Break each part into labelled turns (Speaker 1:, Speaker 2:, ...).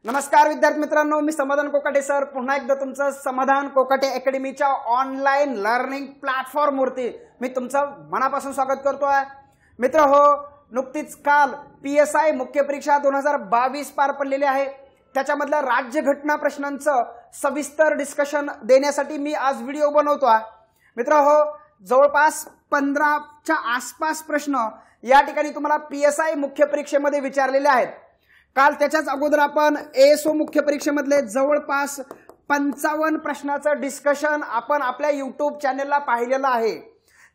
Speaker 1: नमस्कार विद्यार्थी मित्रांनो, मी समाधान कोकाटे सर पुन्हा एकदा तुमचं समाधान कोकाटे अकॅडमीच्या ऑनलाईन लर्निंग प्लॅटफॉर्मवरती मी तुमचं मनापासून स्वागत करतोय। मित्र हो, नुकतीच काल PSI मुख्य परीक्षा 2022 पार पडलेली आहे। त्याच्यामधल्या राज्यघटना प्रश्नांचं सविस्तर डिस्कशन देण्यासाठी मी आज व्हिडिओ बनवतोय। मित्र हो, जवळपास 15च्या आसपास प्रश्न या ठिकाणी तुम्हाला PSI मुख्य परीक्षेमध्ये विचारलेले आहेत। काल त्याच्याच अगोदर आपण ASO मुख्य परीक्षेमधले जवळपास 55 प्रश्नाचं डिस्कशन आपण आपल्या YouTube चॅनलला पाहिलेलं आहे।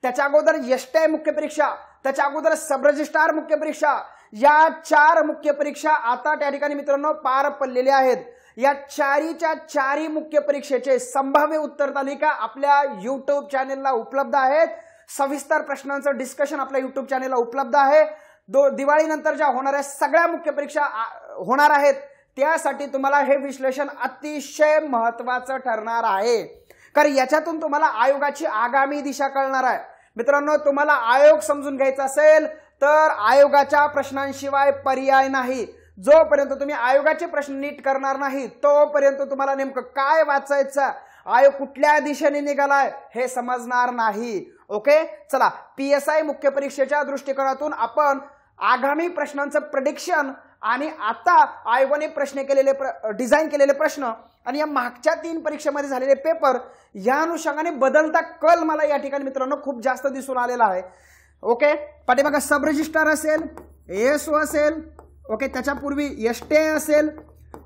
Speaker 1: त्याच्या अगोदर STI मुख्य परीक्षा, त्याच्या अगोदर सब रजिस्ट्रार मुख्य परीक्षा, या 4 मुख्य परीक्षा आता त्या ठिकाणी मित्रांनो पार पडलेल्या आहेत। या चारीच्या चारी मुख्य परीक्षेचे संभाव्य उत्तर तालिका आपल्या YouTube चॅनलला उपलब्ध आहेत। सविस्तर प्रश्नांचं डिस्कशन आपल्या YouTube चॅनलला उपलब्ध आहे। दिवाळीनंतर ज्या होणाऱ्या सगळ्या मुख्य परीक्षा होणार आहेत त्यासाठी तुम्हाला हे विश्लेषण अतिशय महत्त्वाचं ठरणार आहे, कारण याच्यातून तुम्हाला आयोगाची आगामी दिशा कळणार आहे। मित्रांनो, तुम्हाला आयोग समजून घ्यायचा असेल तर आयोगाच्या प्रश्नांशिवाय पर्याय नाही। जोपर्यंत तुम्ही आयोगाचे प्रश्न नीट करणार नाही तोपर्यंत तुम्हाला नेमकं काय वाचायचं, आयोग कुठल्या दिशेने निघालाय हे समजणार नाही। ओके, चला PSI मुख्य परीक्षेच्या दृष्टिकोनातून आपण आगामी प्रश्नांचं प्रेडिक्शन आणि आता आयोगाने डिझाइन केलेले प्रश्न आणि या मागच्या 3 परीक्षेमध्ये झालेले पेपर या अनुषंगाने बदलता कल मला या ठिकाणी मित्रांनो खूप जास्त दिसून आलेला आहे। ओके, पाठीमागे सब रजिस्ट्रार असेल, ASO असेल, ओके, त्याच्यापूर्वी STI असेल,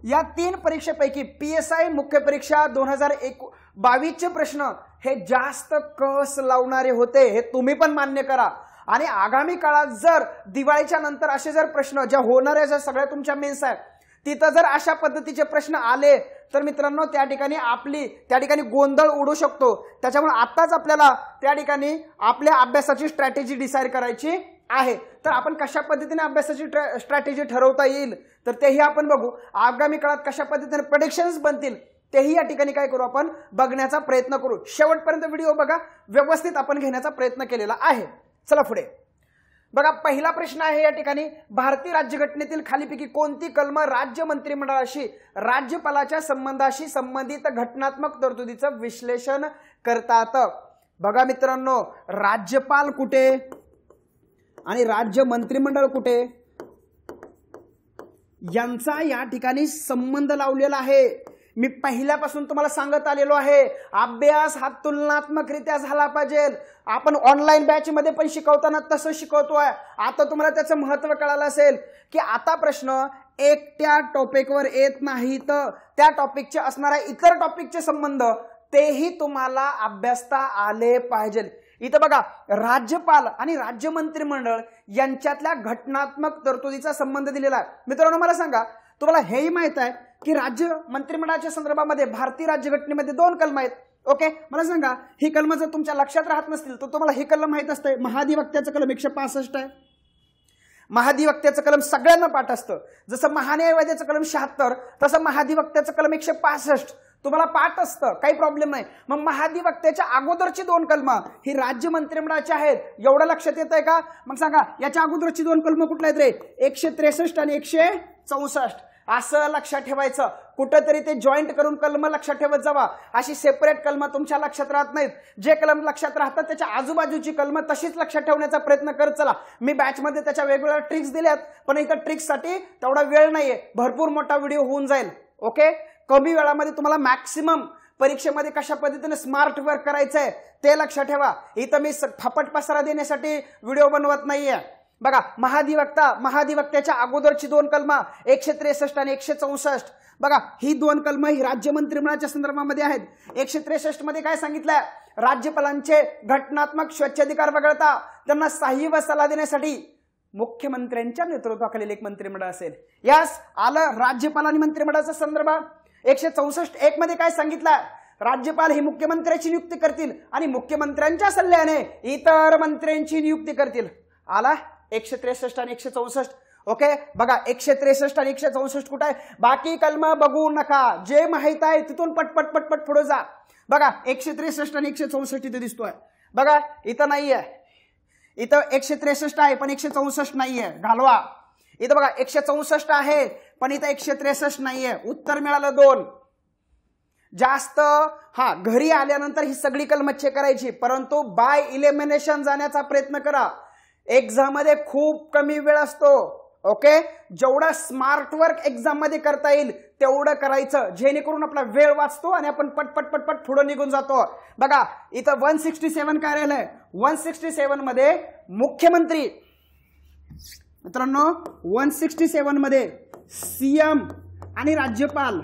Speaker 1: या 3 परीक्षेपैकी PSI मुख्य परीक्षा 2022 चे प्रश्न हे जास्त कस लावणारे होते, हे तुम्ही पण मान्य करा। आणि आगामी काळात जर दिवाळीच्या नंतर असे जर प्रश्न ज्या होणाऱ्या ज्या सगळ्या तुमच्या मेन्स आहेत तिथं जर अशा पद्धतीचे प्रश्न आले तर मित्रांनो त्या ठिकाणी गोंधळ उडू शकतो। त्याच्यामुळे आताच आपल्याला त्या ठिकाणी आपल्या अभ्यासाची स्ट्रॅटेजी डिसाइड करायची आहे। तर आपण कशा पद्धतीने अभ्यासाची स्ट्रॅटेजी ठरवता येईल तर तेही आपण बघू। आगामी काळात कशा पद्धतीने प्रेडिक्शन्स बनतील तेही या ठिकाणी काय करू, आपण बघण्याचा प्रयत्न करू। शेवटपर्यंत व्हिडिओ बघा, व्यवस्थित आपण घेण्याचा प्रयत्न केलेला आहे। चला पुढे बघा, पहिला प्रश्न आहे या ठिकाणी, भारतीय राज्यघटनेतील खालीपैकी कोणती कलम राज्य मंत्रिमंडळाशी राज्यपालाच्या संबंधाशी संबंधित घटनात्मक तरतुदीचं विश्लेषण करतात। बघा मित्रांनो, राज्यपाल कुठे आणि राज्य मंत्रिमंडळ कुठे यांचा या ठिकाणी संबंध लावलेला आहे। मी पहिल्यापासून तुम्हाला सांगत आलेलो आहे, अभ्यास हा तुलनात्मकरित्या झाला पाहिजे। आपण ऑनलाईन बॅच मध्ये पण शिकवताना तसं शिकवतोय। आता तुम्हाला त्याचं महत्त्व कळालं असेल की आता प्रश्न एकट्या टॉपिकवर येत नाही तर त्या टॉपिकचे असणाऱ्या इतर टॉपिकचे संबंध तेही तुम्हाला अभ्यासता आले पाहिजे। इथं बघा, राज्यपाल आणि राज्य मंत्रिमंडळ यांच्यातल्या घटनात्मक तरतुदीचा संबंध दिलेला आहे। मित्रांनो मला सांगा, तुम्हाला हेही माहित आहे की राज्य मंत्रिमंडळाच्या संदर्भामध्ये भारतीय राज्यघटनेमध्ये 2 कलम आहेत। ओके, मला सांगा, ही कलम जर तुमच्या लक्षात राहत नसतील तर तुम्हाला हे कलम माहित असतंय, महाधिवक्त्याचं कलम 165 आहे। महाधिवक्त्याचं कलम सगळ्यांना पाठ असतं, जसं महान्यायवाद्याचं कलम 76 तसं महाधिवक्त्याचं कलम 165 तुम्हाला पाठ असतं, काही प्रॉब्लेम नाही। मग महाधिवक्त्याच्या अगोदरची 2 कलम ही राज्य मंत्रिमंडळाची आहेत, एवढं लक्षात येतंय का? मग सांगा, याच्या अगोदरची 2 कलम कुठल्या आहेत रे? 163 आणि 164 असं लक्षात ठेवायचं। कुठेतरी ते जॉईंट करून कलम लक्षात ठेवत जावा, अशी सेपरेट कलम तुमच्या लक्षात राहत नाहीत। जे कलम लक्षात राहतात त्याच्या आजूबाजूची कलम तशीच लक्षात ठेवण्याचा प्रयत्न करत चला। मी बॅच मध्ये त्याच्या वेगवेगळ्या ट्रिक्स दिल्यात, पण इथं ट्रिक्ससाठी तेवढा वेळ नाहीये, भरपूर मोठा व्हिडिओ होऊन जाईल। ओके, कमी वेळामध्ये तुम्हाला मॅक्सिमम परीक्षेमध्ये कशा पद्धतीने स्मार्ट वर्क करायचंय ते लक्षात ठेवा। इथं मी फपट पसारा देण्यासाठी व्हिडिओ बनवत नाहीये। बघा, महाधिवक्त्याच्या अगोदरची 2 कलम 163 आणि 164, बघा ही 2 कलम ही राज्य मंत्रिमंडळाच्या संदर्भामध्ये आहेत। 163 मध्ये काय सांगितलंय, राज्यपालांचे घटनात्मक स्वेच्छाधिकार वगळता त्यांना सहाय्य व सल्ला देण्यासाठी मुख्यमंत्र्यांच्या नेतृत्वाखालील एक मंत्रिमंडळ असेल। यास आलं राज्यपाल आणि मंत्रिमंडळाचा संदर्भ। 164(1) मध्ये काय सांगितलंय, राज्यपाल ही मुख्यमंत्र्याची नियुक्ती करतील आणि मुख्यमंत्र्यांच्या सल्ल्याने इतर मंत्र्यांची नियुक्ती करतील। आला 163 आणि 164। ओके, बघा 163 आणि 164 कुठे आहे? बाकी कलम बघू नका, जे माहित आहे तिथून पटपट पटपट पुढे जा। बघा 163 आणि 164 इथे दिसतोय, बघा इथं नाहीये, इथं 163 आहे पण 164 नाहीये, घालवा। इथं बघा 164 आहे पण इथं 163 नाहीये, उत्तर मिळालं 2. जास्त घरी आल्यानंतर ही सगळी कलम चेक करायची, परंतु बाय इलिमिनेशन जाण्याचा प्रयत्न करा. एक्झाम मध्ये खूप कमी वेळ असतो. ओके, जेवढा स्मार्ट वर्क एक्झाम मध्ये करता येईल तेवढं करायचं, जेणेकरून आपला वेळ वाचतो आणि आपण पटपट पटपट पुढे निघून जातो. बघा इथं 167 काय राहिलंय, 167 मध्ये मुख्यमंत्री, मित्रांनो 167 मध्ये सीएम आणि राज्यपाल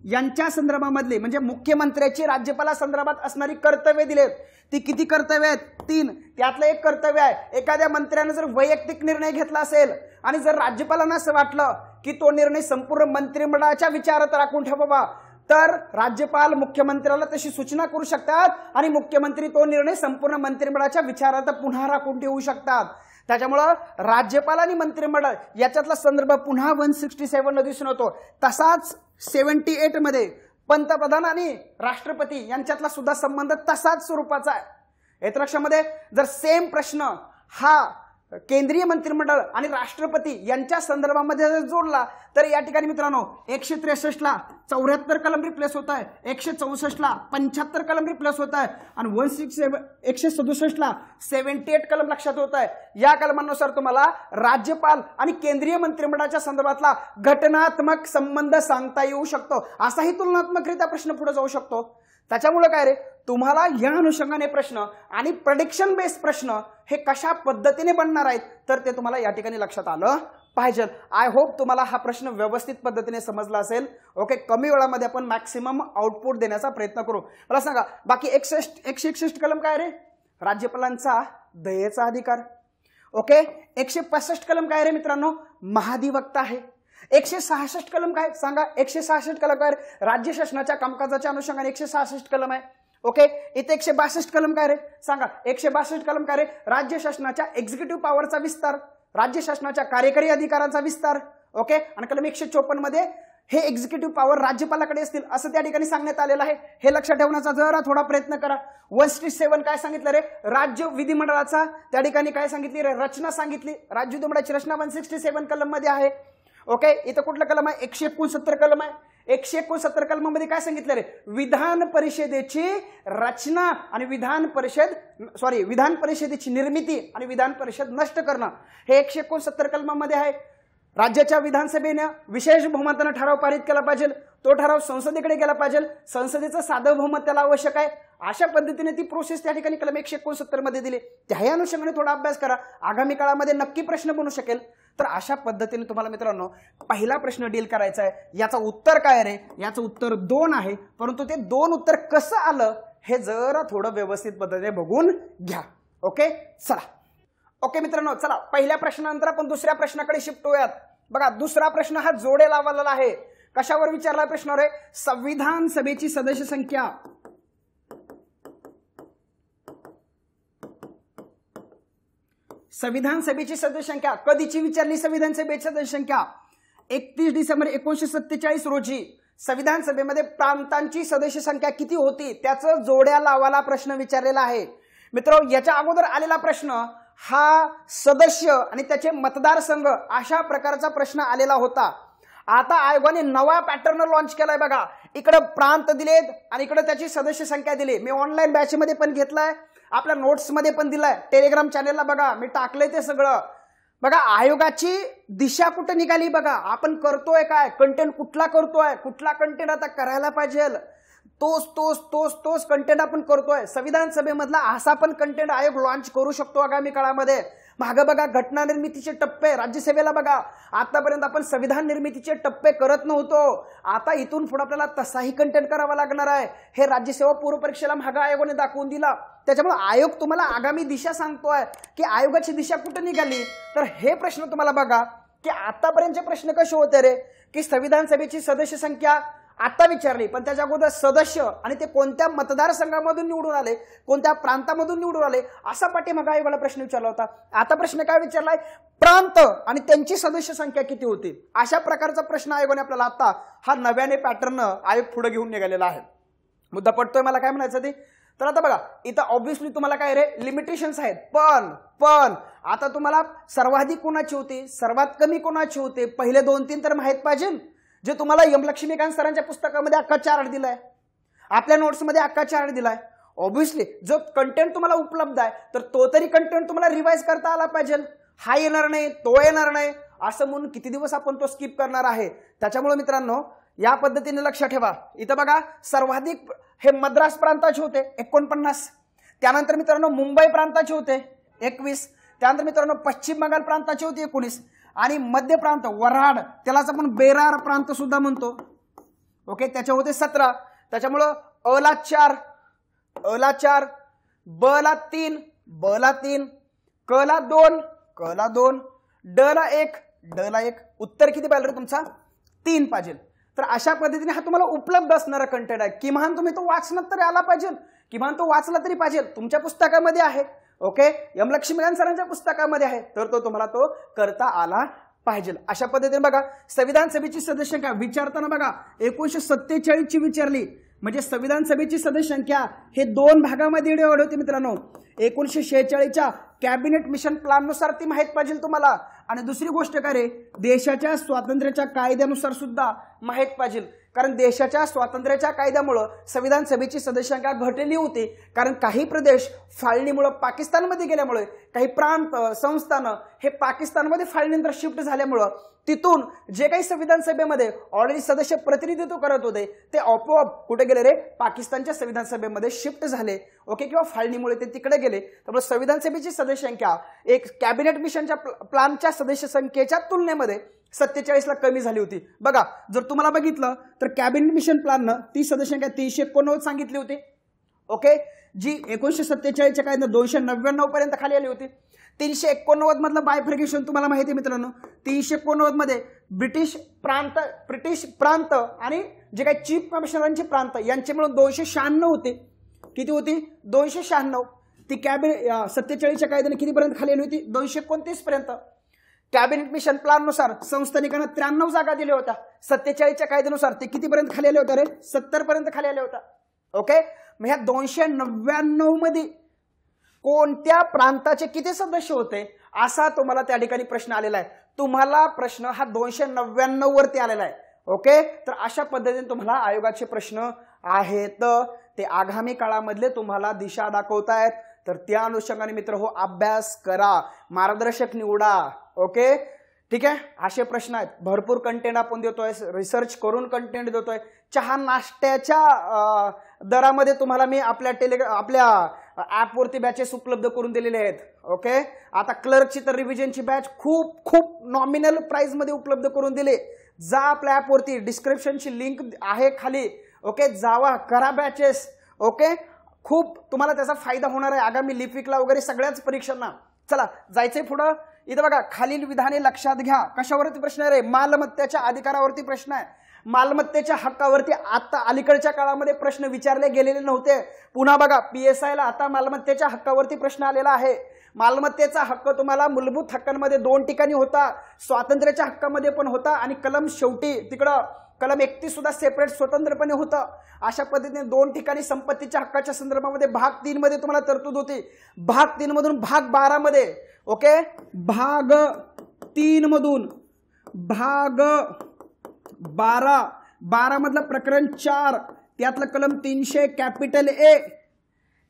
Speaker 1: यांच्या संदर्भामधले, म्हणजे मुख्यमंत्र्याची राज्यपाला संदर्भात असणारी कर्तव्य दिलेत. ती किती कर्तव्य आहेत, 3. त्यातलं एक कर्तव्य आहे, एखाद्या मंत्र्याने जर वैयक्तिक निर्णय घेतला असेल आणि जर राज्यपालांना असं वाटलं की तो निर्णय संपूर्ण मंत्रिमंडळाच्या विचारात राखून ठेवावा, तर राज्यपाल मुख्यमंत्र्याला तशी सूचना करू शकतात आणि मुख्यमंत्री तो निर्णय संपूर्ण मंत्रिमंडळाच्या विचारात पुन्हा राखून ठेवू शकतात. त्याच्यामुळं राज्यपाल आणि मंत्रिमंडळ याच्यातला संदर्भ पुन्हा 167 दिसून येतो. तसाच 78 मध्ये पंतप्रधान आणि राष्ट्रपती यांच्यातला सुद्धा संबंध तसाच स्वरूपाचा आहे. येत्या लक्षामध्ये जर सेम प्रश्न हा केंद्रीय मंत्रिमंडळ आणि राष्ट्रपती यांच्या संदर्भामध्ये जर जोडला तर या ठिकाणी मित्रांनो 163 ला 74 कलम रिप्लेस होत आहे, 164 ला 75 कलम रिप्लेस होत आहे आणि 167 ला 78 कलम लक्षात होत आहे. या कलमानुसार तुम्हाला राज्यपाल आणि केंद्रीय मंत्रिमंडळाच्या संदर्भातला घटनात्मक संबंध सांगता येऊ शकतो. असाही तुलनात्मकरित्या प्रश्न पुढे जाऊ शकतो. त्याच्यामुळे काय रे, तुम्हाला या अनुषंगाने प्रश्न आणि प्रेडिक्शन बेस्ड प्रश्न हे कशा पद्धतीने बनणार आहेत तर ते तुम्हाला या ठिकाणी लक्षात आलं पाहिजे. आय होप तुम्हाला हा प्रश्न व्यवस्थित पद्धतीने समजला असेल. ओके, कमी वेळामध्ये आपण मॅक्सिमम आउटपुट देण्याचा प्रयत्न करू. मला सांगा बाकी 161 कलम काय रे, राज्यपालांचा दयेचा अधिकार. ओके, 165 कलम काय रे मित्रांनो, महाधिवक्ता आहे. 166 कलम काय सांगा, 166 कलम काय, राज्य शासनाच्या कामकाजाच्या अनुषंगाने 166 कलम आहे. ओके, इथे 162 कलम काय रे सांगा, 162 कलम काय रे, राज्य शासनाच्या एक्झिक्युटिव्ह पॉवरचा विस्तार, राज्य शासनाच्या कार्यकारी अधिकारांचा विस्तार. ओके, आणि कलम 154 मध्ये हे एक्झिक्युटिव्ह पॉवर राज्यपालाकडे असतील असं त्या ठिकाणी सांगण्यात आलेलं आहे. हे लक्षात ठेवण्याचा जरा थोडा प्रयत्न करा. 167 काय सांगितलं रे, राज्य विधिमंडळाचा त्या ठिकाणी काय सांगितली रे, रचना सांगितली. राज्य विधिमंडळाची रचना 167 कलम मध्ये आहे. ओके, इथं कुठलं कलम आहे, 169 कलम आहे. 169 कलमामध्ये काय सांगितलं रे, विधान परिषदेची रचना आणि विधान परिषदेची निर्मिती आणि विधान परिषद नष्ट करणं हे 169 कलमामध्ये आहे. राज्याच्या विधानसभेने विशेष बहुमताने ठराव पारित केला पाहिजे, तो ठराव संसदेकडे गेला पाहिजे, संसदेचं साधं बहुमत त्याला आवश्यक आहे. अशा पद्धतीने ती प्रोसेस त्या ठिकाणी कलम 169 मध्ये दिली. त्याही अनुषंगाने थोडा अभ्यास करा, आगामी काळामध्ये नक्की प्रश्न बनू शकेल. तर अशा पद्धतीने तुम्हाला मित्रांनो पहिला प्रश्न डील करायचा आहे. याचं उत्तर काय रे, याचं उत्तर 2 आहे. परंतु ते 2 उत्तर कसं आलं हे जरा थोडं व्यवस्थित पद्धतीने बघून घ्या. ओके, चला. ओके मित्रांनो, चला पहिल्या प्रश्नानंतर आपण दुसऱ्या प्रश्नाकडे शिफ्ट होऊयात. बघा दुसरा प्रश्न हा जोडे लावलेला आहे. कशावर विचारला प्रश्न रे, संविधान सभेची सदस्य संख्या. संविधान सभेची सदस्य संख्या कधीची विचारली, संविधान सभेची सदस्य संख्या 31 डिसेंबर 1947 रोजी संविधान सभेमध्ये प्रांतांची सदस्य संख्या किती होती त्याचं जोड्या लावायला प्रश्न विचारलेला आहे. मित्रांनो याच्या अगोदर आलेला प्रश्न हा सदस्य आणि त्याचे मतदारसंघ अशा प्रकारचा प्रश्न आलेला होता. आता आयोगाने नवा पॅटर्न लॉन्च केलाय. बघा इकडे प्रांत दिलेत आणि इकडे त्याची सदस्य संख्या दिली. मी ऑनलाईन बॅच मध्ये पण घेतलाय, आपल्या नोट्स मध्ये पण दिलाय, टेलिग्राम चॅनेलला बघा मी टाकलंय ते सगळं. बघा आयोगाची दिशा कुठे निघाली, बघा आपण करतोय काय, कंटेंट कुठला करतोय, कुठला कंटेंट आता करायला पाहिजे, तोच कंटेंट आपण करतोय. संविधान सभेमधला असा पण कंटेंट आयोग लॉन्च करू शकतो आगामी काळामध्ये. मागे बघा घटना निर्मितीचे टप्पे, राज्यसेवेला बघा आतापर्यंत आपण संविधान निर्मितीचे टप्पे करत नव्हतो, आता इथून पुढे आपल्याला तसाही कंटेंट करावा लागणार आहे. हे राज्यसेवा पूर्व परीक्षेला मागे आयोगाने दाखवून दिला. त्याच्यामुळे आयोग तुम्हाला आगामी दिशा सांगतोय की आयोगाची दिशा कुठे निघाली. तर हे प्रश्न तुम्हाला बघा की आतापर्यंतचे प्रश्न कसे होते रे, की संविधान सभेची सदस्य संख्या आता विचारली, पण त्याच्या अगोदर सदस्य आणि ते कोणत्या मतदारसंघामधून निवडून आले, कोणत्या प्रांतामधून निवडून आले असा पाठीमागे आयोगाला प्रश्न विचारला होता. आता प्रश्न काय विचारलाय, प्रांत आणि त्यांची सदस्य संख्या किती होती. अशा प्रकारचा प्रश्न आयोगाने आपल्याला आता हा नव्याने पॅटर्न आयोग पुढे घेऊन निघालेला आहे. मुद्दा पडतोय मला काय म्हणायचं ते. तर आता बघा इथं ऑब्व्हियसली तुम्हाला काय रे लिमिटेशन्स आहेत, पण आता तुम्हाला सर्वाधिक कोणाची होती, सर्वात कमी कोणाची होते, पहिले 2-3 तर माहित पाहिजे, जे तुम्हाला एम लक्ष्मीकांत सरांच्या पुस्तकामध्ये अख्खा चार्ट दिलाय, आपल्या नोट्समध्ये अख्खा चार्ट दिलाय. ऑब्व्हियसली जो कंटेंट तुम्हाला उपलब्ध आहे तर तो तरी कंटेंट तुम्हाला रिवाइज करता आला पाहिजे. हा येणार नाही, तो येणार नाही असं म्हणून किती दिवस आपण तो स्किप करणार आहे. त्याच्यामुळे मित्रांनो या पद्धतीने लक्षात ठेवा. इथं बघा सर्वाधिक हे मद्रास प्रांताचे होते 49, त्यानंतर मित्रांनो मुंबई प्रांताचे होते 21, त्यानंतर मित्रांनो पश्चिम बंगाल प्रांताचे होते 19 आणि मध्य प्रांत वऱ्हाड त्यालाच आपण बेरार प्रांत सुद्धा म्हणतो. ओके, त्याचे होते 17. त्याच्यामुळं अ ला 4, ब ला 3, क ला 2, ड ला 1, उत्तर किती पाहिजे तुमचा 3 पाहिजे. तर अशा पद्धतीने हा तुम्हाला उपलब्ध असणारा कंटेंट आहे. किमान तुम्ही तो वाचण्यात तरी आला पाहिजे, किमान तो वाचला तरी पाहिजे. तुमच्या पुस्तकामध्ये आहे, ओके, एम लक्ष्मीकांत सरांच्या पुस्तकामध्ये आहे, तर तो तुम्हाला तो करता आला पाहिजे. अशा पद्धतीने बघा संविधान सभेची सदस्य संख्या विचारताना बघा 1947 ची विचारली, म्हणजे संविधान सभेची सदस्य संख्या हे 2 भागामध्ये डिवाइड होते मित्रांनो. 1946च्या कॅबिनेट मिशन प्लॅन नुसार ती माहित पाहिजे तुम्हाला, आणि दुसरी गोष्ट काय रे देशाच्या स्वातंत्र्याच्या कायद्यानुसार सुद्धा माहित पाहिजे. कारण देशाच्या स्वातंत्र्याच्या कायद्यामुळे संविधान सभेची सदस्य संख्या घटली होती, कारण काही प्रदेश फाळणीमुळे पाकिस्तानमध्ये गेल्यामुळे, काही प्रांत संस्थान हे पाकिस्तानमध्ये फाळणीनंतर शिफ्ट झाल्यामुळे तिथून जे काही संविधान सभेमध्ये ऑलरेडी सदस्य प्रतिनिधित्व करत होते ते आपोआप कुठे गेले रे पाकिस्तानच्या संविधान सभेमध्ये शिफ्ट झाले. ओके, किंवा फाळणीमुळे ते तिकडे गेले. त्यामुळे संविधान सभेची सदस्य संख्या एक कॅबिनेट मिशनच्या प्लॅनच्या सदस्य संख्येच्या तुलनेमध्ये 47 ला कमी झाली होती. बघा जर तुम्हाला बघितलं तर कॅबिनेट मिशन प्लॅननं ती सदस्य संख्या 389 सांगितली होती. ओके, जी 1947च्या कायद्यानं 299 पर्यंत खाली आली होती. 389 मधलं बायफर्गेशन तुम्हाला माहिती आहे मित्रांनो. 389 मध्ये ब्रिटिश प्रांत आणि जे काही चीफ कमिशनरांचे प्रांत यांचे मिळून 296 होते. किती होती 296. ती कॅबिनेट 47च्या कायद्याने कितीपर्यंत खाली आली होती 229 पर्यंत. कॅबिनेट मिशन प्लॅन नुसार संस्थानिकांना 93 जागा दिल्या होत्या. 47च्या कायद्यानुसार ते कितीपर्यंत खाली आले होते रे 70 पर्यंत खाली आले होता. ओके, मग ह्या 299 मध्ये कोणत्या प्रांताचे किती सदस्य होते असा तुम्हाला त्या ठिकाणी प्रश्न आलेला आहे. तुम्हाला प्रश्न हा 299 वरती आलेला आहे. ओके, तर अशा पद्धतीने तुम्हाला आयोगाचे प्रश्न आहेत, ते आगामी काळामधले तुम्हाला दिशा दाखवतायत. तर त्या अनुषंगाने मित्र हो अभ्यास करा, मार्गदर्शक निवडा. ओके, ठीक आहे, असे प्रश्न आहेत. भरपूर कंटेंट आपण देतोय, रिसर्च करून कंटेंट देतोय. चहा नाश्त्याच्या दरामध्ये तुम्हाला मी आपल्या ऍपवरती बॅचेस उपलब्ध करून दिलेले आहेत. ओके, आता क्लर्कची तर रिव्हिजनची बॅच खूप नॉमिनल प्राइस मध्ये उपलब्ध करून दिले. जा आपल्या ऍपवरती, डिस्क्रिप्शनची लिंक आहे खाली. ओके, जावा, करा बॅचेस. ओके, खूप तुम्हाला त्याचा फायदा होणार आहे आगामी लिपिकला वगैरे सगळ्याच परीक्षांना. चला जायचंय पुढं. इथं बघा खालील विधाने लक्षात घ्या. कशावरती प्रश्न आहे रे मालमत्तेच्या अधिकारावरती प्रश्न आहे. मालमत्तेच्या हक्कावरती आता अलीकडच्या काळामध्ये प्रश्न विचारले गेलेले नव्हते. पुन्हा बघा PSI ला आता मालमत्तेच्या हक्कावरती प्रश्न आलेला आहे. मालमत्तेचा हक्क तुम्हाला मूलभूत हक्कांमध्ये 2 ठिकाणी होता, स्वातंत्र्याच्या हक्कामध्ये पण होता आणि कलम शेवटी तिकडं कलम 31 सुद्धा सेपरेट स्वतंत्रपणे होतं. अशा पद्धतीने 2 ठिकाणी संपत्तीच्या हक्काच्या संदर्भामध्ये भाग 3 मध्ये तुम्हाला तरतूद होती. भाग 3 मधून भाग 12 मध्ये. ओके, भाग 3 मधून भाग 12 मधलं प्रकरण 4 त्यातलं कलम 300 कॅपिटल A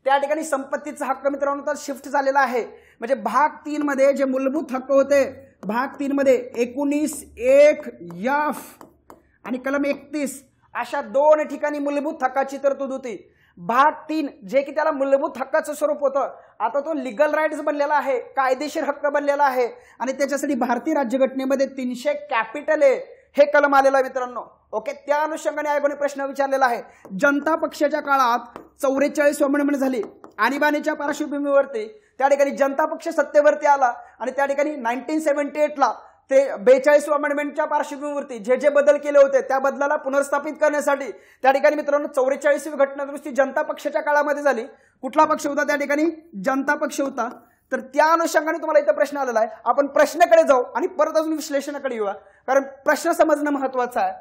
Speaker 1: त्या ठिकाणी संपत्तीचा हक्क मित्रांनो शिफ्ट झालेला आहे. म्हणजे भाग 3 मध्ये जे मूलभूत हक्क होते भाग 3 मध्ये 19(1)(f) आणि कलम 31 अशा 2 ठिकाणी मूलभूत हक्काची तरतूद होती. भाग 3 जे की त्याला मूलभूत हक्काचं स्वरूप होतं आता तो लीगल राईट्स बनलेला आहे, कायदेशीर हक्क बनलेला आहे. आणि त्याच्यासाठी भारतीय राज्यघटनेमध्ये 300 कॅपिटल A हे कलम आलेलं आहे मित्रांनो. ओके, त्या अनुषंगाने आयोगाने प्रश्न विचारलेला आहे. जनता पक्षाच्या काळात 44 अमेंडमेंट झाली. आणीबाणीच्या पार्श्वभूमीवरती त्या ठिकाणी जनता पक्ष सत्तेवरती आला आणि त्या ठिकाणी 1978 ला ते 42 अमेंडमेंटच्या पार्श्वभूमीवरती जे बदल केले होते त्या बदलाला पुनर्स्थापित करण्यासाठी त्या ठिकाणी मित्रांनो 44वी घटना दुरुस्ती जनता पक्षाच्या काळामध्ये झाली. कुठला पक्ष होता त्या ठिकाणी जनता पक्ष होता. तर त्या अनुषंगाने तुम्हाला इथं प्रश्न आलेला आहे. आपण प्रश्नाकडे जाऊ आणि परत अजून विश्लेषणाकडे येऊ, कारण प्रश्न समजणं महत्वाचं आहे.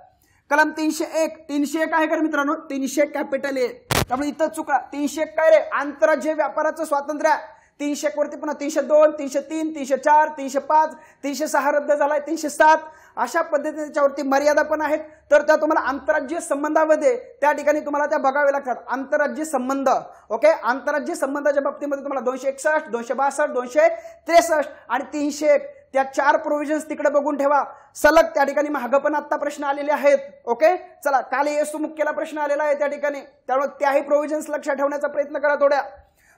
Speaker 1: कलम 301 आहे का मित्रांनो 300 कॅपिटल A. त्यामुळे इथं चुकला. 301 काय रे, आंतरराज्य व्यापाराचं स्वातंत्र्य. 301 वरती पुन्हा 302, 303, 304, 305, 306 रद्द झालाय, 307 अशा पद्धतीने त्याच्यावरती मर्यादा पण आहेत. तर त्या तुम्हाला आंतरराज्यीय संबंधामध्ये त्या ठिकाणी तुम्हाला त्या बघावे लागतात. आंतरराज्यीय संबंध, ओके, आंतरराज्यीय संबंधाच्या बाबतीमध्ये तुम्हाला 261, 262, 263 आणि 301 त्या 4 प्रोव्हिजन्स तिकडे बघून ठेवा सलग. त्या ठिकाणी मागं पण आता प्रश्न आलेले आहेत. ओके, चला, काल येसू मुख्यला प्रश्न आलेला आहे त्या ठिकाणी, त्यामुळे त्याही प्रोव्हिजन्स लक्षात ठेवण्याचा प्रयत्न करा थोड्या.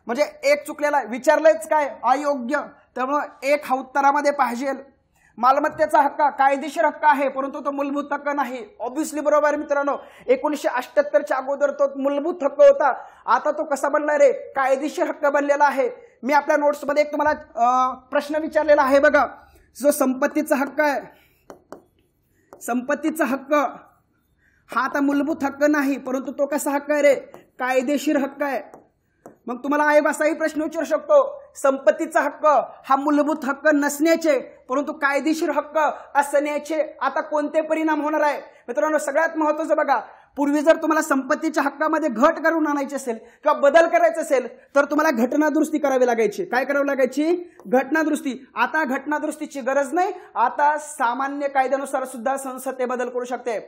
Speaker 1: म्हणजे एक चुकलेला आहे, विचारलंच काय अयोग्य, त्यामुळे एक हा उत्तरामध्ये पाहिजे. मालमत्तेचा हक्क कायदेशीर हक्क आहे, परंतु तो मूलभूत हक्क नाही. ऑब्व्हियसली बरोबर मित्रांनो, 1978च्या अगोदर तो मूलभूत हक्क होता. आता तो कसा बनलाय रे, कायदेशीर हक्क बनलेला आहे. मी आपल्या नोट्समध्ये एक तुम्हाला प्रश्न विचारलेला आहे बघा. जो संपत्तीचा हक्क आहे, संपत्तीचा हक्क हा आता मूलभूत हक्क नाही, परंतु तो कसा हक्क आहे रे, कायदेशीर हक्क आहे. मग तुम्हाला आयोग असाही प्रश्न विचारू शकतो, संपत्तीचा हक्क हा मूलभूत हक्क नसण्याचे परंतु कायदेशीर हक्क असण्याचे आता कोणते परिणाम होणार आहे. मित्रांनो, सगळ्यात महत्त्वाचं बघा, पूर्वी जर तुम्हाला संपत्तीच्या हक्कामध्ये घट करून आणायची असेल किंवा बदल करायचा असेल तर तुम्हाला घटनादुरुस्ती करावी लागायची. काय करावी लागायची, घटनादुरुस्ती. आता घटनादुरुस्तीची गरज नाही, आता सामान्य कायद्यानुसार सुद्धा संसद ते बदल करू शकते.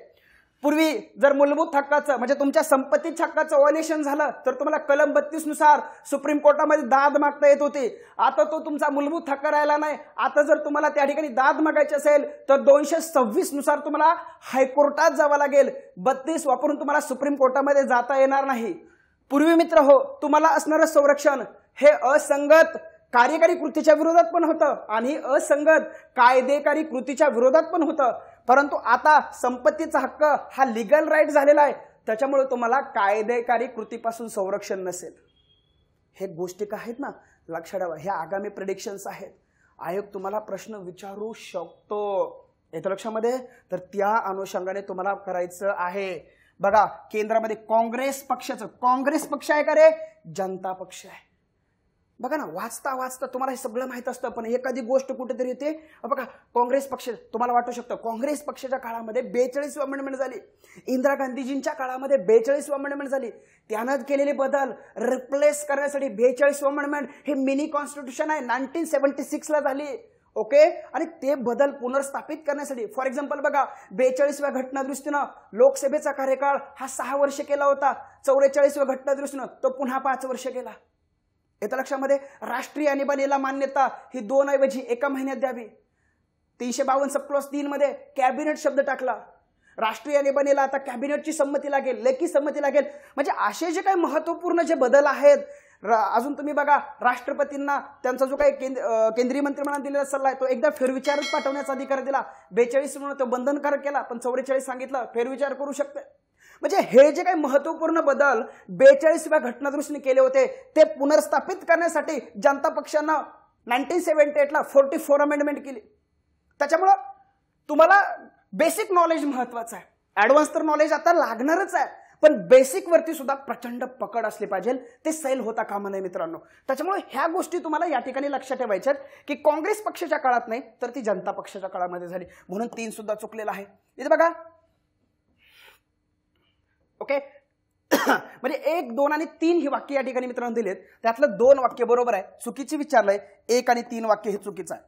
Speaker 1: पूर्वी जर मूलभूत हक्काचं म्हणजे तुमच्या संपत्तीच्या हक्काचं व्हायोलेशन झालं तर तुम्हाला कलम 32 नुसार सुप्रीम कोर्टामध्ये दाद मागता येत होती. आता तो तुमचा मूलभूत हक्क राहिला नाही. आता जर तुम्हाला त्या ठिकाणी दाद मागायची असेल तर 226 नुसार तुम्हाला हायकोर्टात जावं लागेल. 32 वापरून तुम्हाला सुप्रीम कोर्टामध्ये जाता येणार नाही. पूर्वी मित्र हो, तुम्हाला असणारं संरक्षण हे असंगत कार्यकारी कृतीच्या विरोधात पण होतं आणि असंगत कायदेकारी कृतीच्या विरोधात पण होतं. परंतु आता संपत्तीचा हक्क हा लीगल राईट झालेला आहे, त्याच्यामुळे तुम्हाला कायदेकारी कृतीपासून संरक्षण नसेल. हे गोष्टी काय आहेत ना, लक्षात ठेवा. हे आगामी प्रेडिक्शन्स आहेत. आयोग तुम्हाला प्रश्न विचारू शकतो, येतं लक्षामध्ये. तर त्या अनुषंगाने तुम्हाला करायचं आहे. बघा, केंद्रामध्ये काँग्रेस पक्ष आहे का रे, जनता पक्ष आहे. बघा ना, वाचता वाचता तुम्हाला हे सगळं माहित असतं, पण एखादी गोष्ट कुठेतरी येते. बघा, काँग्रेस पक्ष, तुम्हाला वाटू शकतं काँग्रेस पक्षाच्या काळामध्ये 42 अमेंडमेंट झाली, इंदिरा गांधीजींच्या काळामध्ये 42 अमेंडमेंट झाली. त्यानं केलेले बदल रिप्लेस करण्यासाठी 42 अमेंडमेंट हे मिनी कॉन्स्टिट्यूशन आहे, 1976ला झाली. ओके, आणि ते बदल पुनर्स्थापित करण्यासाठी फॉर एक्झाम्पल बघा, 42व्या घटनादुरुस्तीनं लोकसभेचा कार्यकाळ हा 6 वर्ष केला होता. 44व्या घटनादुरुस्तीनं तो पुन्हा 5 वर्ष केला. येत्या लक्षामध्ये राष्ट्रीय आणीबाणीला मान्यता ही 2 ऐवजी 1 महिन्यात द्यावी. 352(3) मध्ये कॅबिनेट शब्द टाकला. राष्ट्रीय आणीबाणीला आता कॅबिनेटची संमती लागेल, लेखी संमती लागेल. म्हणजे असे जे काही महत्वपूर्ण जे बदल आहेत. अजून तुम्ही बघा, राष्ट्रपतींना त्यांचा जो काही केंद्रीय मंत्रिमंडळाने दिलेला सल्ला आहे तो एकदा फेरविचारच पाठवण्याचा अधिकार दिला. 42 म्हणून तो बंधनकारक केला, पण 44 सांगितलं फेरविचार करू शकते. म्हणजे हे जे काही महत्वपूर्ण बदल 42व्या घटनादुरुस्तीने केले होते ते पुनर्स्थापित करण्यासाठी जनता पक्षानं 1978ला 44 अमेंडमेंट केली. त्याच्यामुळं तुम्हाला बेसिक नॉलेज महत्वाचं आहे. ऍडव्हान्स तर नॉलेज आता लागणारच आहे, पण बेसिक वरती सुद्धा प्रचंड पकड असली पाहिजे. ते सैल होता कामा नये मित्रांनो. त्याच्यामुळे ह्या गोष्टी तुम्हाला या ठिकाणी लक्षात ठेवायच्यात की काँग्रेस पक्षाच्या काळात नाही तर ती जनता पक्षाच्या काळामध्ये झाली, म्हणून 3 सुद्धा चुकलेला आहे. इथे बघा, ओके. म्हणजे 1, 2 आणि 3 ही वाक्य या ठिकाणी मित्रांनो दिलेत. त्यातलं 2 वाक्य बरोबर आहे, चुकीची विचारलंय. 1 आणि 3 वाक्य हे चुकीचं आहे.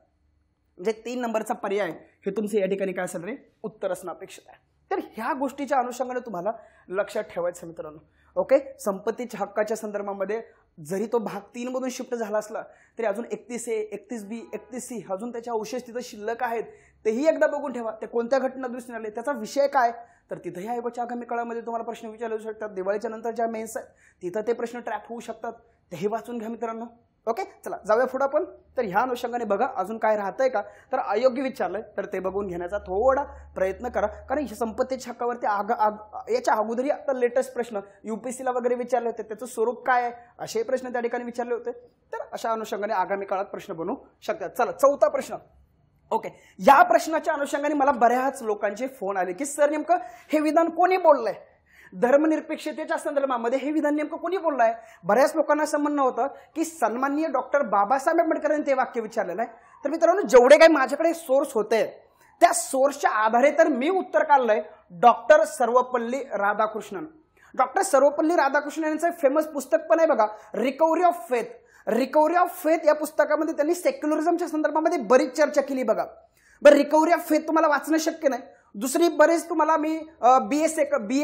Speaker 1: म्हणजे 3 नंबरचा पर्याय हे तुमचं या ठिकाणी काय असेल रे, उत्तर असणं अपेक्षित आहे. तर ह्या गोष्टीच्या अनुषंगाने तुम्हाला लक्षात ठेवायचं मित्रांनो. ओके, संपत्तीच्या हक्काच्या संदर्भामध्ये जरी तो भाग 3 मधून शिफ्ट झाला असला तरी अजून 31A, 31B, 31C अजून त्याच्या अवशेष तिथं शिल्लक आहेत. तेही एकदा बघून ठेवा. ते कोणत्या घटनादुरुस्तीने आले, त्याचा विषय काय, तर तिथंही आयोगाच्या आगामी काळामध्ये तुम्हाला प्रश्न विचारले जाऊ शकतात. दिवाळीच्या नंतर ज्या मेन्स आहेत तिथं ते प्रश्न ट्रॅप होऊ शकतात, तेही वाचून घ्या मित्रांनो. ओके, चला जाऊया पुढे आपण. तर ह्या अनुषंगाने बघा अजून काय राहतंय का, तर अयोग्य विचारलंय तर ते बघून घेण्याचा थोडा प्रयत्न करा. कारण संपत्तीच्या हक्कावरती याच्या अगोदरही आता लेटेस्ट प्रश्न UPSCला वगैरे विचारले होते, त्याचं स्वरूप काय आहे असे प्रश्न त्या ठिकाणी विचारले होते. तर अशा अनुषंगाने आगामी काळात प्रश्न बनवू शकतात. चला, 4था प्रश्न. ओके, या प्रश्नाच्या अनुषंगाने मला बऱ्याच लोकांचे फोन आले की सर नेमकं हे विधान कोणी बोललंय, धर्मनिरपेक्षतेच्या संदर्भामध्ये हे विधान नेमकं कोणी बोललंय. बऱ्याच लोकांना असं म्हणणं होतं की सन्माननीय डॉक्टर बाबासाहेब आंबेडकरांनी ते वाक्य विचारलेलं आहे. तर मित्रांनो, जेवढे काही माझ्याकडे सोर्स होते त्या सोर्सच्या आधारे तर मी उत्तर काढलंय डॉक्टर सर्वपल्ली राधाकृष्णन. डॉक्टर सर्वपल्ली राधाकृष्णन यांचं फेमस पुस्तक पण आहे बघा, recovery of faith. Recovery of faith या पुस्तकामध्ये त्यांनी सेक्युलरिझमच्या संदर्भामध्ये बरीच चर्चा केली बघा. बरं, रिकव्हरी ऑफ फेथ तुम्हाला वाचणं शक्य नाही. दुसरी बरेच तुम्हाला मी बीए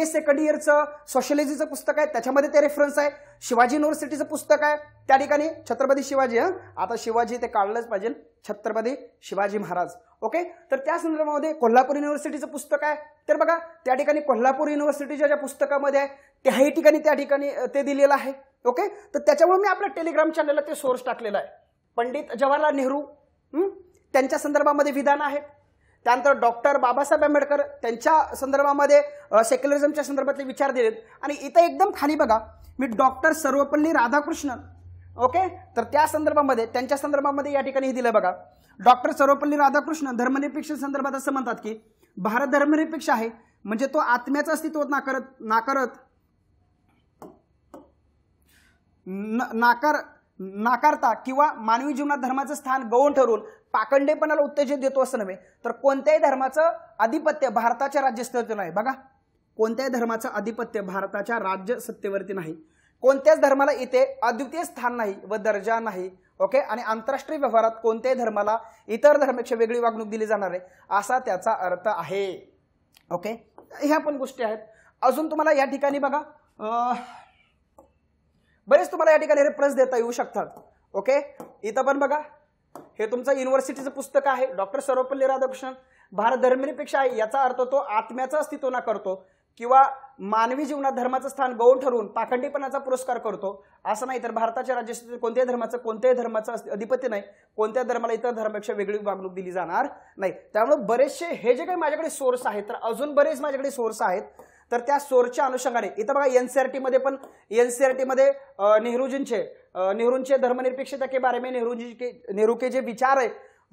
Speaker 1: सेकंड इयरचं सोशलॉजीचं पुस्तक आहे, त्याच्यामध्ये ते रेफरन्स आहे. शिवाजी युनिव्हर्सिटीचं पुस्तक आहे, त्या ठिकाणी छत्रपती शिवाजी, आता शिवाजी ते काढलंच पाहिजे, छत्रपती शिवाजी महाराज. ओके, तर त्या संदर्भामध्ये कोल्हापूर युनिव्हर्सिटीचं पुस्तक आहे. तर बघा त्या ठिकाणी कोल्हापूर युनिव्हर्सिटीच्या ज्या पुस्तकामध्ये आहे त्याही ठिकाणी त्या ठिकाणी ते दिलेलं आहे. ओके, तर त्याच्यामुळे मी आपल्या टेलिग्राम चॅनलला ते सोर्स टाकलेला आहे. पंडित जवाहरलाल नेहरू त्यांच्या संदर्भामध्ये विधान आहेत. त्यानंतर डॉक्टर बाबासाहेब आंबेडकर त्यांच्या संदर्भामध्ये सेक्युलरिझमच्या संदर्भातले विचार दिलेत. आणि इथं एकदम खाली बघा मी डॉक्टर सर्वपल्ली राधाकृष्णन, ओके, तर त्या संदर्भामध्ये त्यांच्या संदर्भामध्ये या ठिकाणी दिलं बघा. डॉक्टर सर्वपल्ली राधाकृष्णन धर्मनिरपेक्ष संदर्भात असं म्हणतात की भारत धर्मनिरपेक्ष आहे म्हणजे तो आत्म्याचं अस्तित्व नाकारता किंवा मानवी जीवनात धर्माचं स्थान गौण ठरवून पाखंडेपणाला उत्तेजन देतो असं नव्हे, तर कोणत्याही धर्माचं आधिपत्य भारताच्या राज्यसत्तेवरती नाही. बघा, कोणत्याही धर्माचं आधिपत्य भारताच्या राज्य सत्तेवरती नाही. कोणत्याच धर्माला इथे अद्वितीय स्थान नाही व दर्जा नाही. ओके, आणि आंतरराष्ट्रीय व्यवहारात कोणत्याही धर्माला इतर धर्मापेक्षा वेगळी वागणूक दिली जाणार आहे असा त्याचा अर्थ आहे. ओके, ह्या पण गोष्टी आहेत. अजून तुम्हाला या ठिकाणी बघा बरेच तुम्हाला या ठिकाणी रेफरन्स देता येऊ शकतात. ओके, इथं पण बघा हे तुमचं युनिव्हर्सिटीचं पुस्तक आहे, डॉक्टर सर्वपल्ली राधाकृष्णन. भारत धर्मनिरपेक्ष आहे याचा अर्थ तो आत्म्याचं अस्तित्व ना करतो किंवा मानवी जीवनात धर्माचं स्थान गौण ठरवून पाखंडीपणाचा पुरस्कार करतो असं नाही, तर भारताच्या राज्यसत्तेत कोणत्याही धर्माचं अधिपत्य नाही, कोणत्या धर्माला इतर धर्मापेक्षा वेगळी वागणूक दिली जाणार नाही. त्यामुळे बरेचसे हे जे काही माझ्याकडे सोर्स आहेत, तर अजून बरेच माझ्याकडे सोर्स आहेत. तर त्या सोर्सच्या अनुषंगाने इथं बघा एनसीईआरटी मध्ये पण मध्ये नेहरूंचे धर्मनिरपेक्षता के बारे में नेहरू के जे विचार आहे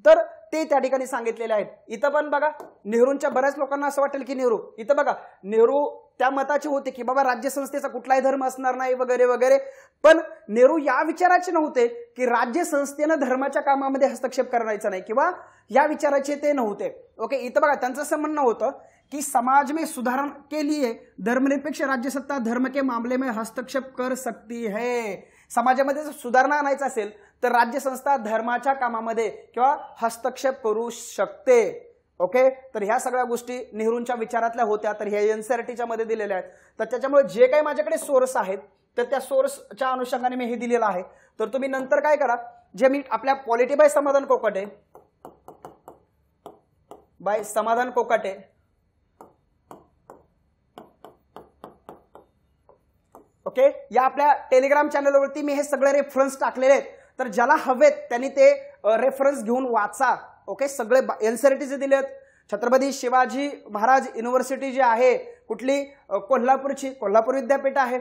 Speaker 1: तर ते त्या ठिकाणी सांगितलेले आहेत. इथं पण बघा नेहरूंच्या बऱ्याच लोकांना असं वाटेल की इथं बघा नेहरू त्या मताचे होते की बाबा राज्यसंस्थेचा कुठलाही धर्म असणार नाही वगैरे वगैरे, पण नेहरू या विचाराचे नव्हते की राज्यसंस्थेनं धर्माच्या कामामध्ये हस्तक्षेप करायचा नाही किंवा या विचाराचे ते नव्हते. ओके, इथं बघा त्यांचं असं म्हणणं होतं कि समाज में सुधार के लिए धर्मनिरपेक्ष राज्य सत्ता धर्म के मामले में हस्तक्षेप कर सकती है. समाजामध्ये जर सुधारणा आणायचं असेल तर राज्य संस्था धर्माच्या कामामध्ये किंवा हस्तक्षेप करू शकते. ओके, तर ह्या सगळ्या गोष्टी नेहरूंच्या विचारातल्या होत्या, तर ह्या एनसीईआरटीच्या मध्ये दिलेल्या आहेत. तर त्याच्यामुळे जे काही माझ्याकडे सोर्स आहेत तर त्या सोर्सच्या अनुषंगाने मी हे दिलेलं आहे. तर तुम्ही नंतर काय करा, जे मी आपल्या पॉलिटी बाय समाधान कोकाटे ओके, या आपल्या टेलिग्राम चॅनलवरती मी हे सगळे रेफरन्स टाकलेले आहेत. तर ज्याला हवेत त्यांनी ते रेफरन्स घेऊन वाचा. ओके, सगळे एनसीईआरटीचे दिलेत. छत्रपती शिवाजी महाराज युनिव्हर्सिटी जी आहे कुठली, कोल्हापूर विद्यापीठ आहे,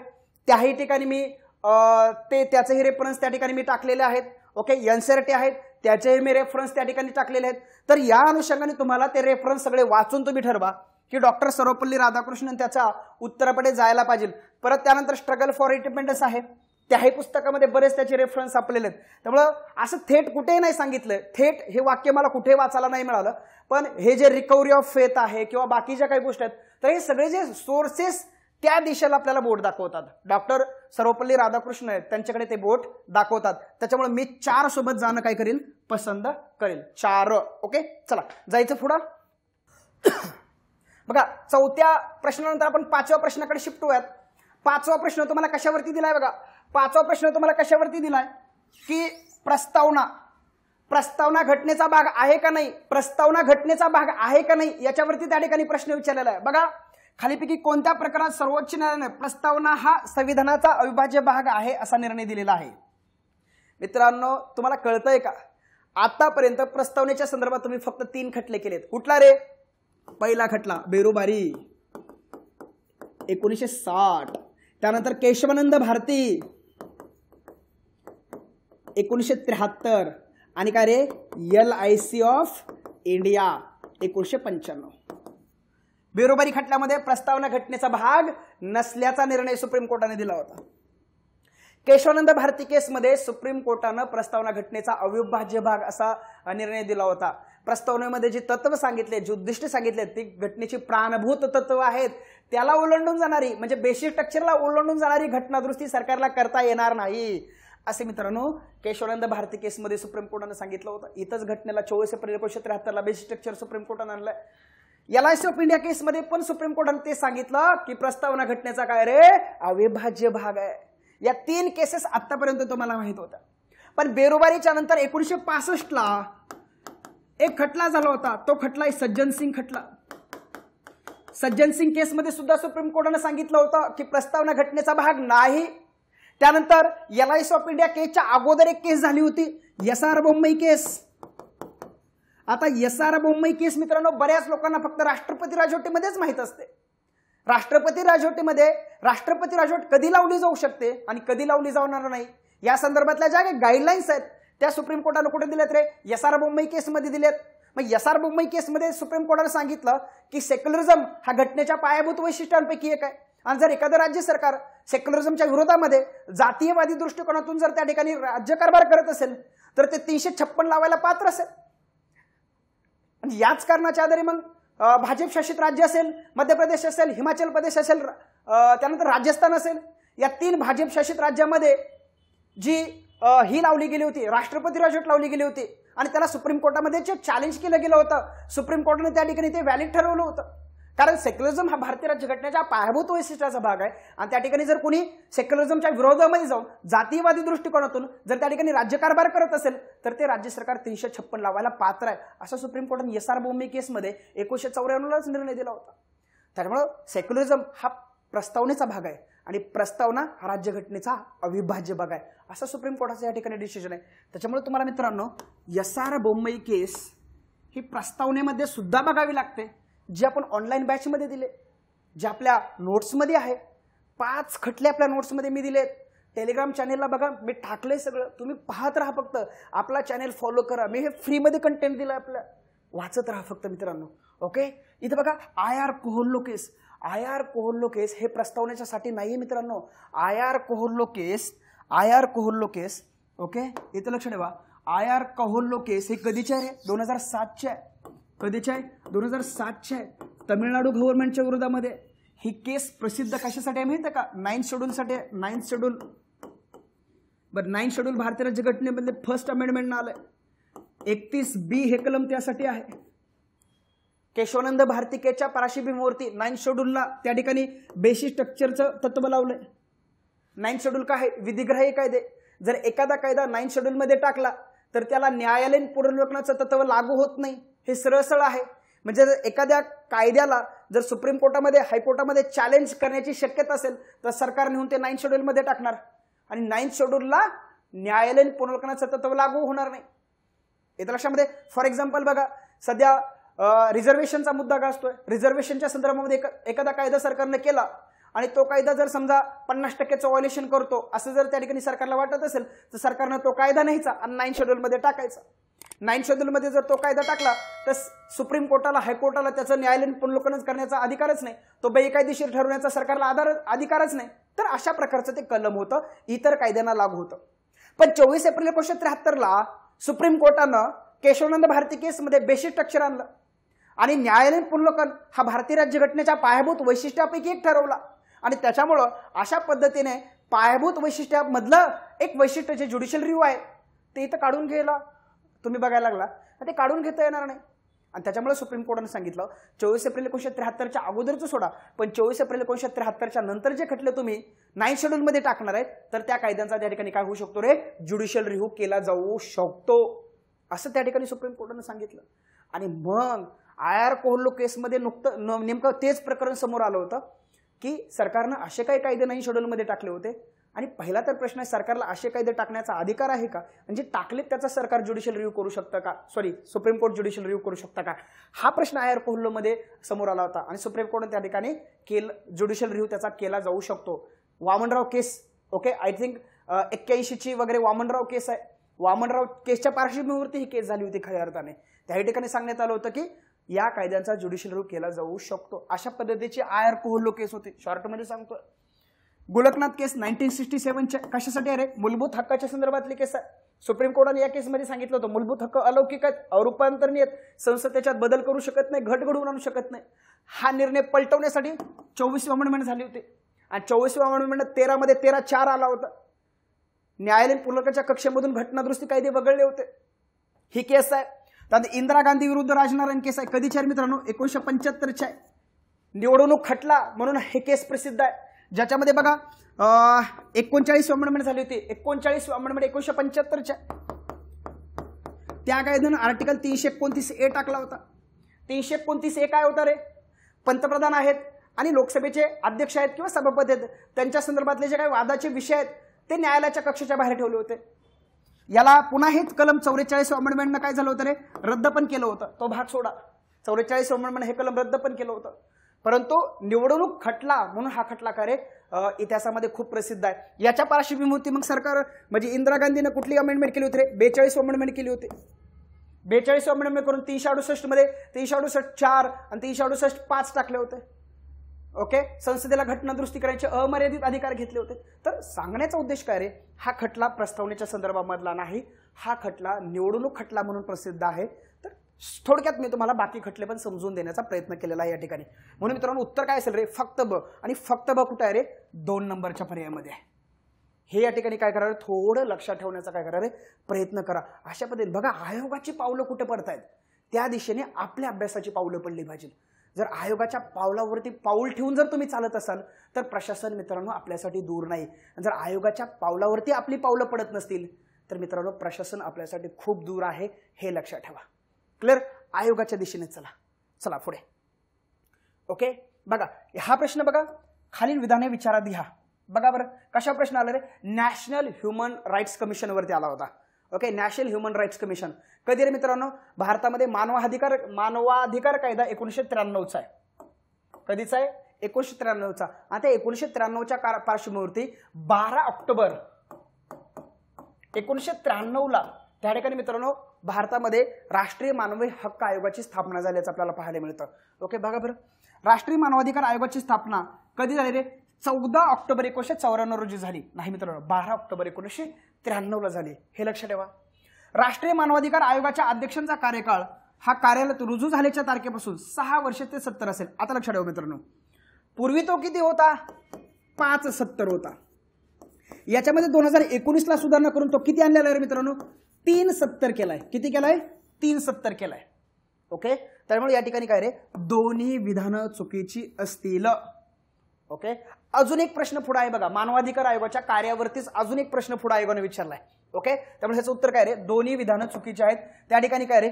Speaker 1: त्याही ठिकाणी मी त्याचेही रेफरन्स त्या ठिकाणी मी टाकलेले आहेत. ओके, एनसीईआरटी आहेत त्याचेही मी रेफरन्स त्या ठिकाणी टाकलेले आहेत. तर या अनुषंगाने तुम्हाला ते रेफरन्स सगळे वाचून तुम्ही ठरवा की डॉक्टर सर्वपल्ली राधाकृष्णन त्याच्या उत्तराकडे जायला पाहिजे. परत त्यानंतर स्ट्रगल फॉर इंडिपेंडन्स आहे, त्याही पुस्तकामध्ये बरेच त्याचे रेफरन्स सापडलेले आहेत. त्यामुळं असं थेट कुठेही नाही सांगितलं, थेट हे वाक्य मला कुठेही वाचायला नाही मिळालं, पण हे जे रिकव्हरी ऑफ फेथ आहे किंवा बाकीच्या काही गोष्टी आहेत तर हे सगळे जे सोर्सेस त्या दिशेला आपल्याला बोट दाखवतात. डॉक्टर सर्वपल्ली राधाकृष्णन आहेत त्यांच्याकडे ते बोट दाखवतात. त्याच्यामुळे मी 4 सोबत जाणं काय करेल, पसंत करेल. 4. ओके, चला जायचं पुढं. बघा 4थ्या प्रश्नानंतर आपण 5व्या प्रश्नाकडे शिफ्ट होऊयात. 5वा प्रश्न तुम्हाला कशावरती दिलाय बघा. 5वा प्रश्न तुम्हाला कशावरती दिलाय की प्रस्तावना घटनेचा भाग आहे का नाही, प्रस्तावना घटनेचा भाग आहे का नाही याच्यावरती त्या ठिकाणी प्रश्न विचारलेला आहे. बघा खालीपैकी कोणत्या प्रकारात सर्वोच्च न्यायालयाने प्रस्तावना हा संविधानाचा अविभाज्य भाग आहे असा निर्णय दिलेला आहे. मित्रांनो तुम्हाला कळतंय का, आतापर्यंत प्रस्तावनेच्या संदर्भात तुम्ही फक्त 3 खटले केलेत. कुठला रे, पहिला खटला बेरुबारी 1960, त्यानंतर केशवानंद भारती 1973 आणि काय रे LIC ऑफ इंडिया 1995. बेरुबारी खटल्यामध्ये प्रस्तावना घटनेचा भाग नसल्याचा निर्णय सुप्रीम कोर्टाने दिला होता. केशवानंद भारती केसमध्ये सुप्रीम कोर्टानं प्रस्तावना घटनेचा अविभाज्य भाग असा निर्णय दिला होता. प्रस्तावनेमध्ये जी तत्व सांगितले, जी उद्दिष्ट सांगितले ती घटनेची प्राणभूत तत्व आहेत, त्याला ओलांडून जाणारी म्हणजे बेसिक स्ट्रक्चरला ओलांडून जाणारी घटनादुरुस्ती सरकारला करता येणार नाही असे मित्रांनो केशवानंद भारती केसमध्ये सुप्रीम कोर्टाने सांगितलं होतं. इथंच घटनेला 24 एप्रिल 1973 बेसिक स्ट्रक्चर सुप्रीम कोर्टाने आणलंय. LIC ऑफ इंडिया केसमध्ये पण सुप्रीम कोर्टाने ते सांगितलं की प्रस्तावना घटनेचा काय रे अविभाज्य भाग आहे. या 3 केसेस आतापर्यंत तुम्हाला माहित होत्या. पण बेरोबारीच्या नंतर 1965ला एक खटला झाला होता. तो खटला आहे सज्जन सिंग खटला. सज्जन सिंग केसमध्ये सुद्धा सुप्रीम कोर्टाने सांगितलं होतं की प्रस्तावना घटनेचा भाग नाही. त्यानंतर LIC ऑफ इंडिया केसच्या अगोदर एक केस झाली होती SR बोम्मई केस. आता SR बोम्मई केस मित्रांनो बऱ्याच लोकांना फक्त राष्ट्रपती राजवटीमध्येच माहित असते. राष्ट्रपती राजवटीमध्ये राष्ट्रपती राजवट कधी लावली जाऊ शकते आणि कधी लावली जाणार नाही या संदर्भातल्या ज्या काही गाईडलाईन्स आहेत त्या सुप्रीम कोर्टाने कुठे दिलेत रे SR बोम्मई केसमध्ये दिलेत. मग SR बोम्मई केसमध्ये सुप्रीम कोर्टाने सांगितलं की सेक्युलरिझम हा घटनेच्या पायाभूत वैशिष्ट्यांपैकी एक आहे. आणि जर एखादं राज्य सरकार सेक्युलरिझमच्या विरोधामध्ये जातीयवादी दृष्टिकोनातून जर त्या ठिकाणी राज्यकारभार करत असेल तर ते 356 लावायला पात्र असेल. आणि याच कारणाच्या आधारे मग भाजप शासित राज्य असेल, मध्य प्रदेश असेल, हिमाचल प्रदेश असेल, त्यानंतर राजस्थान असेल, या 3 भाजप शासित राज्यामध्ये जी ही लावली गेली होती राष्ट्रपती राजवट लावली गेली होती आणि त्याला सुप्रीम कोर्टामध्ये जे चॅलेंज केलं गेलं होतं सुप्रीम कोर्टाने त्या ठिकाणी ते व्हॅलिड ठरवलं होतं. कारण सेक्युलरिझम हा भारतीय राज्यघटनेच्या पायाभूत वैशिष्ट्याचा भाग आहे आणि त्या ठिकाणी जर कोणी सेक्युलरिझमच्या विरोधामध्ये जाऊन जातीयवादी दृष्टिकोनातून जर त्या ठिकाणी राज्यकारभार करत असेल तर ते राज्य सरकार 356 लावायला पात्र आहे असं सुप्रीम कोर्टाने SR बोम्मई केसमध्ये 1994लाच निर्णय दिला होता. त्यामुळे सेक्युलरिझम हा प्रस्तावनेचा भाग आहे आणि प्रस्तावना हा राज्यघटनेचा अविभाज्य भाग आहे असं सुप्रीम कोर्टाचं या ठिकाणी डिसिजन आहे. त्याच्यामुळे तुम्हाला मित्रांनो SR बोम्मई केस ही प्रस्तावनेमध्ये सुद्धा बघावी लागते जे आपण ऑनलाईन बॅचमध्ये दिले, जे आपल्या नोट्समध्ये आहे. 5 खटले आपल्या नोट्समध्ये मी दिलेत. टेलिग्राम चॅनेलला बघा मी टाकलंय सगळं, तुम्ही पाहत राहा. फक्त आपला चॅनेल फॉलो करा. मी हे फ्रीमध्ये कंटेंट दिलं आपल्या, वाचत राहा फक्त मित्रांनो. ओके, इथे बघा IR कोहल्लो केस. IR कोहल्लो केस हे प्रस्तावनेच्यासाठी नाही मित्रांनो. IR कोहल्लो केस ओके इथं लक्ष ठेवा. IR कोहल्लो केस हे कधीचे आहे? 2007चे आहे. कधीचे आहे? 2007चे आहे. तमिळनाडू गव्हर्नमेंटच्या विरोधामध्ये ही केस प्रसिद्ध कशासाठी आहे माहिती आहे का? 9th शेड्यूलसाठी. 9th शेड्यूल बरं 9th शेड्यूल भारतीय राज्यघटनेमध्ये फर्स्ट अमेंडमेंटनं आलंय. 31B हे कलम त्यासाठी आहे. केशवानंद भारती केसच्या पार्श्वभूमीवरती 9th शेड्यूलला त्या ठिकाणी बेसिक स्ट्रक्चरचं तत्व लावलंय. 9th शेड्यूल काय आहे? विधिग्राही कायदे. जर एखादा कायदा 9th शेड्यूलमध्ये टाकला तर त्याला न्यायालयीन पुनर्विलोकनाचं तत्व लागू होत नाही. हे सरळ आहे. म्हणजे जर एखाद्या कायद्याला जर सुप्रीम कोर्टामध्ये हायकोर्टामध्ये चॅलेंज करण्याची शक्यता असेल तर सरकार नेऊन ते 9th शेड्यूलमध्ये टाकणार आणि 9th शेड्यूलला न्यायालयीन पुनर्विलोकनाचं तत्व लागू होणार नाही. इथं लक्षामध्ये फॉर एक्झाम्पल बघा सध्या रिझर्वेशनचा मुद्दा गाजतोय. रिझर्वेशनच्या संदर्भामध्ये एखादा कायदा सरकारने केला आणि तो कायदा जर समजा 50%चं व्हायोलेशन करतो असं जर त्या ठिकाणी सरकारला वाटत असेल तर सरकारनं तो कायदा न्यायचा आणि 9th शेड्यूलमध्ये टाकायचा. 9th शेड्यूलमध्ये जर तो कायदा टाकला तर सुप्रीम कोर्टाला हायकोर्टाला त्याचं न्यायालयीन पुनर्विलोकन करण्याचा अधिकारच नाही. तो बेकायदेशीर ठरवण्याचा सरकारला अधिकारच नाही. तर अशा प्रकारचं ते कलम होतं, इतर कायद्यांना लागू होतं. पण 24 एप्रिल 1973ला सुप्रीम कोर्टानं केशवानंद भारती केसमध्ये बेसिक स्ट्रक्चर आणलं आणि न्यायालयीन पुनर्विलोकन हा भारतीय राज्यघटनेच्या पायाभूत वैशिष्ट्यापैकी एक ठरवला आणि त्याच्यामुळं अशा पद्धतीने पायाभूत वैशिष्ट्यामधलं एक वैशिष्ट्य जे ज्युडिशियल रिव्ह्यू आहे ते इथं काढून घ्यायला तुम्ही बघायला लागला ते काढून घेता येणार नाही. आणि त्याच्यामुळे सुप्रीम कोर्टाने सांगितलं 24 एप्रिल 1973च्या अगोदरचं सोडा पण 24 एप्रिल 1973च्या नंतर जे खटले तुम्ही 9th शेड्यूलमध्ये टाकणार आहेत तर त्या कायद्यांचा त्या ठिकाणी काय होऊ शकतो रे ज्युडिशियल रिव्ह्यू केला जाऊ शकतो असं त्या ठिकाणी सुप्रीम कोर्टाने सांगितलं. आणि मग IR कोहल्लो केसमध्ये नेमकं तेच प्रकरण समोर आलं होतं की सरकारनं असे काही कायदे 9th शेड्यूलमध्ये टाकले होते आणि पहिला तर प्रश्न आहे सरकारला असे कायदे टाकण्याचा अधिकार आहे का? म्हणजे टाकलेत त्याचा सरकार ज्युडिशियल रिव्ह्यू करू शकतं का? सुप्रीम कोर्ट ज्युडिशियल रिव्ह्यू करू शकता का? हा प्रश्न IR कोहल्लोमध्ये समोर आला होता आणि सुप्रीम कोर्टाने त्या ठिकाणी ज्युडिशियल रिव्ह्यू त्याचा केला जाऊ शकतो. वामनराव केस ओके आय थिंक 81ची वगैरे वामनराव केस आहे. वामनराव केसच्या पार्श्वभूमीवरती ही केस झाली होती खऱ्या अर्थाने. त्या ठिकाणी सांगण्यात आलं होतं की या कायद्यांचा ज्युडिशियल रिव्ह्यू केला जाऊ शकतो. अशा पद्धतीची IR कोहल्लो केस होती. शॉर्टमध्ये सांगतोय. गोलकनाथ केस 1967च्या कशासाठी आहे? मूलभूत हक्काच्या संदर्भातली केस आहे. सुप्रीम कोर्टाने या केसमध्ये सांगितलं होतं मूलभूत हक्क अलौकिक आहेत, अरूपांतरणीय आहेत, संसद त्याच्यात बदल करू शकत नाही, घट घडवून आणू शकत नाही. हा निर्णय पलटवण्यासाठी 24वी अमेंडमेंट झाली होती आणि 24वी अमेंडमेंट 13 मध्ये 13(4) आला होता. न्यायालयीन पुनर्रचना कक्षेमधून घटनादुरुस्ती कायदे वगळले होते. ही केस आहे. त्यानंतर इंदिरा गांधी विरुद्ध राजनारायण केस आहे. कधीच्या मित्रांनो? 1975च्या आहे. निवडणूक खटला म्हणून हे केस प्रसिद्ध आहे, ज्याच्यामध्ये बघा 39वी अमेंडमेंट झाली होती. 39वी अमेंडमेंट 1975च्या. त्या कायद्यानं आर्टिकल 329A टाकला होता. 329A काय होता रे? पंतप्रधान आहेत आणि लोकसभेचे अध्यक्ष आहेत किंवा सभापती आहेत, त्यांच्या संदर्भातले जे काही वादाचे विषय आहेत ते न्यायालयाच्या कक्षेच्या बाहेर ठेवले होते. याला पुन्हा हेच कलम 44 अमेंडमेंटनं काय झालं होतं रे? रद्द पण केलं होतं. तो भाग सोडा. 44 अमेंडमेंट हे कलम रद्द पण केलं होतं. परंतु निवडणूक खटला म्हणून हा खटला का रे इतिहासामध्ये खूप प्रसिद्ध आहे. याच्या पार्श्वभूमीवरती मग सरकार म्हणजे इंदिरा गांधीनं कुठली अमेंडमेंट केली होती रे? 42 अमेंडमेंट केली होती. 42 अमेंडमेंट करून 368 मध्ये 368(4) आणि 368(5) टाकले होते. ओके, संसदेला घटना दुरुस्ती करायचे अमर्यादित अधिकार घेतले होते. तर सांगण्याचा उद्देश काय रे? हा खटला प्रस्तावनेच्या संदर्भामधला नाही, हा खटला निवडणूक खटला म्हणून प्रसिद्ध आहे. तर थोडक्यात मी तुम्हाला बाकी खटले पण समजून देण्याचा प्रयत्न केलेला आहे या ठिकाणी. म्हणून मित्रांनो उत्तर काय असेल रे? फक्त ब. आणि फक्त ब कुठे आहे रे? 2 नंबरच्या पर्यायामध्ये आहे. हे या ठिकाणी काय करा, थोडं लक्षात ठेवण्याचा काय करा रे प्रयत्न करा. अशा पद्धतीने बघा आयोगाची पावलं कुठे पडतायत, त्या दिशेने आपल्या अभ्यासाची पावलं पडली पाहिजे. जर आयोगाच्या पावलावरती पाऊल ठेवून जर तुम्ही चालत असाल तर प्रशासन मित्रांनो आपल्यासाठी दूर नाही. जर आयोगाच्या पावलावरती आपली पावलं पडत नसतील तर मित्रांनो प्रशासन आपल्यासाठी खूप दूर आहे, हे लक्षात ठेवा. क्लिअर? आयोगाच्या दिशेने चला. चला पुढे. ओके, बघा हा प्रश्न बघा, खालील विधाने विचारात घ्या. बघा बरं कशा प्रश्न आला रे? नॅशनल ह्युमन राईट्स कमिशन वरती आला होता. Okay, national human rights commission कधी रे मित्रांनो? भारतामध्ये मानवाधिकार कायदा 1993चा आहे. कधीचा आहे? 1993चा. आता 1993च्या पार्श्वभूमीवरती 12 ऑक्टोबर 1993ला त्या ठिकाणी मित्रांनो भारतामध्ये राष्ट्रीय मानवी हक्क आयोगाची स्थापना झाल्याचं आपल्याला पाहायला मिळतं. ओके, बघा बरं राष्ट्रीय मानवाधिकार आयोगाची स्थापना कधी झाली रे? 14 ऑक्टोबर 1994 रोजी झाली. नाही मित्रांनो, 12 ऑक्टोबर 1993ला झाली, हे लक्षात ठेवा. राष्ट्रीय मानवाधिकार आयोगाच्या अध्यक्षांचा कार्यकाळ हा कार्यालयात रुजू झाल्याच्या तारखेपासून 6 वर्ष ते 70 असेल. आता लक्षात ठेवा मित्रांनो, पूर्वी तो किती होता? 570 होता. याच्यामध्ये 2019ला सुधारणा करून तो किती आणलेला आहे मित्रांनो? 370 केलाय. किती केलाय? 370 केलाय. ओके, त्यामुळे या ठिकाणी काय रे? दोन्ही विधानं चुकीची असतील. ओके, अजून एक प्रश्न पुढे आहे बघा, मानवाधिकार आयोगाच्या कार्यावरतीच अजून एक प्रश्न पुढे आयोगाने विचारलाय. ओके, त्यामुळे ह्याचं उत्तर काय रे? दोन्ही विधानं चुकीची आहेत. त्या ठिकाणी काय रे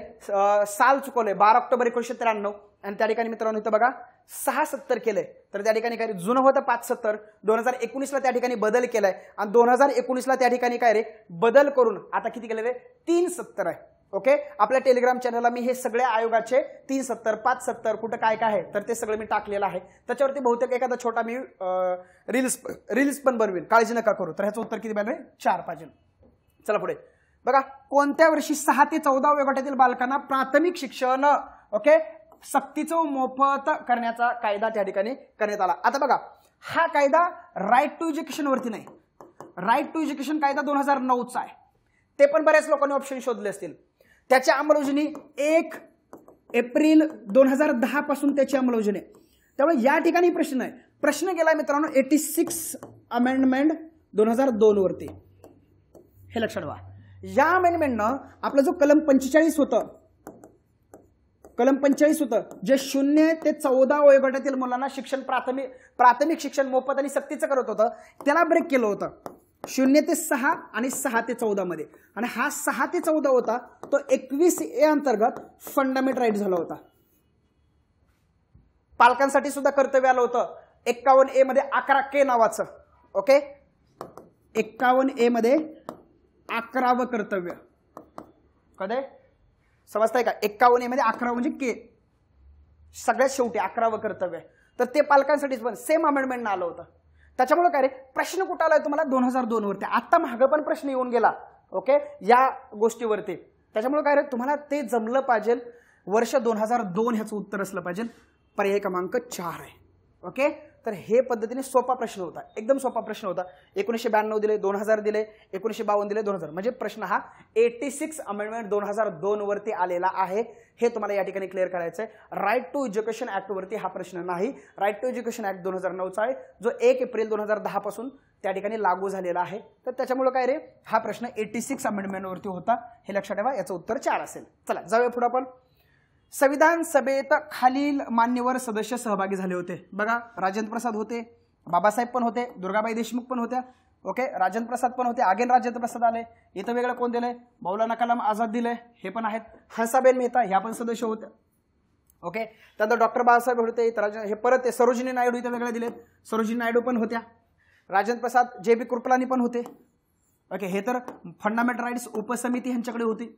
Speaker 1: साल चुकवलंय 12 ऑक्टोबर 1993 आणि त्या ठिकाणी मित्रांनो इथं बघा 670 केलंय. तर त्या ठिकाणी काय रे जुनं होतं 570. 2019ला त्या ठिकाणी बदल केलाय आणि 2019ला त्या ठिकाणी काय रे बदल करून आता किती केलं रे? 370 आहे. ओके, आपल्या टेलिग्राम चॅनलला मी हे सगळे आयोगाचे 370 570 कुठं काय काय आहे तर ते सगळं मी टाकलेलं आहे. त्याच्यावरती बहुतेक एखादा छोटा मी रील्स पण बनवेन, काळजी नका करू. तर ह्याचं उत्तर किती पाहिजे? 4 पाहिजे. चला पुढे बघा, कोणत्या वर्षी 6 ते 14 वयोगटातील बालकांना प्राथमिक शिक्षण ओके सक्तीचं मोफत करण्याचा कायदा त्या ठिकाणी करण्यात आला? आता बघा हा कायदा राईट टू एज्युकेशन वरती नाही, राईट टू एज्युकेशन कायदा 2009चा आहे. ते पण बऱ्याच लोकांनी ऑप्शन शोधले असतील. त्याच्या अंमलबजावणी 1 एप्रिल 2010 पासून त्याची अंमलबजावणी. त्यामुळे या ठिकाणी प्रश्न गेला मित्रांनो 86 अमेंडमेंट 2002 वरती, हे लक्षात ठेवा. या अमेंडमेंटनं आपला जो कलम 45 होतं, कलम 45 होतं जे 0 ते 14 वयोगटातील मुलांना शिक्षण प्राथमिक शिक्षण मोफत आणि सक्तीचं करत होतं, त्याला ब्रेक केलं होतं 0 ते 6 आणि 6 ते 14 मध्ये. आणि हा 6 ते 14 होता तो 21A अंतर्गत फंडामेंटल राईट झाला होता. पालकांसाठी सुद्धा कर्तव्य आलं होतं 51A मध्ये 11K नावाचं. ओके, 51A मध्ये 11वं कर्तव्य. कधी समजताय का? 51A मध्ये 11 म्हणजे के, सगळ्यात शेवटी 11वं कर्तव्य. तर ते पालकांसाठीच पण सेम अमेंडमेंट आलं होतं. त्याच्यामुळे काय रे प्रश्न कुठं आलाय तुम्हाला? 2002 वरती. आता मागं पण प्रश्न येऊन गेला ओके या गोष्टीवरती. त्याच्यामुळे काय रे तुम्हाला ते जमलं पाहिजे. वर्ष 2002 ह्याचं उत्तर असलं पाहिजे. पर्याय क्रमांक 4 आहे. ओके, तर हे पद्धतीने सोपा प्रश्न होता, एकदम सोपा प्रश्न होता. 1992 दिले, 2000 दिले, 1952 दिले, 2000. म्हणजे प्रश्न हा 86 अमेंडमेंट 2002 वरती आलेला आहे. हे तुम्हाला या ठिकाणी क्लिअर करायचं आहे. राईट टू एज्युकेशन ऍक्ट वरती हा प्रश्न नाही. राईट टू एज्युकेशन ऍक्ट 2009चा आहे, जो 1 एप्रिल 2010 पासून त्या ठिकाणी लागू झालेला आहे. तर त्याच्यामुळे काय रे, हा प्रश्न 86 अमेंडमेंट वरती होता. हे लक्षात ठेवा. याचं उत्तर 4 असेल. चला जाऊया पुढे आपण. संविधान सभेत खालील मान्यवर सदस्य सहभागी झाले होते. बघा, राजेंद्र प्रसाद होते, बाबासाहेब पण होते, दुर्गाबाई देशमुख पण होत्या. ओके, राजेंद्र प्रसाद पण होते, अगेन राजेंद्र प्रसाद आले. इथं वेगळं कोण दिलंय, मौलाना कलाम आझाद दिलंय, हे पण आहेत. हंसाबेन मेहता ह्या पण सदस्य होत्या. ओके, त्यानंतर डॉक्टर बाबासाहेब होते, हे परत सरोजिनी नायडू इथं वेगळे दिलेत, सरोजिनी नायडू पण होत्या. राजेंद्र प्रसाद, जे बी कृपलानी पण होते. ओके, हे तर फंडामेंटल राईट्स उपसमिती यांच्याकडे होती.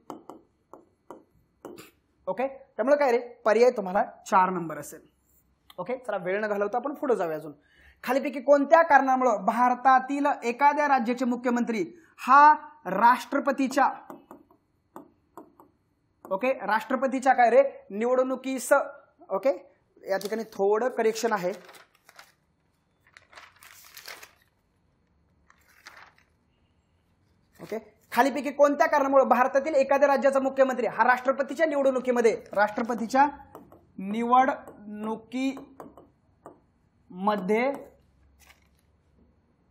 Speaker 1: ओके, त्यामुळे काय रे, पर्याय तुम्हाला 4 नंबर असेल. ओके, चला वेळ न घालवता आपण पुढे जाऊया. अजून खालीपैकी कोणत्या कारणामुळे भारतातील एखाद्या राज्याचे मुख्यमंत्री हा राष्ट्रपतीच्या राष्ट्रपतीच्या काय रे निवडणुकीस, ओके या ठिकाणी थोडं करेक्शन आहे. ओके, खालीपैकी कोणत्या कारणामुळे भारतातील एखाद्या राज्याचा मुख्यमंत्री हा राष्ट्रपतीच्या निवडणुकीमध्ये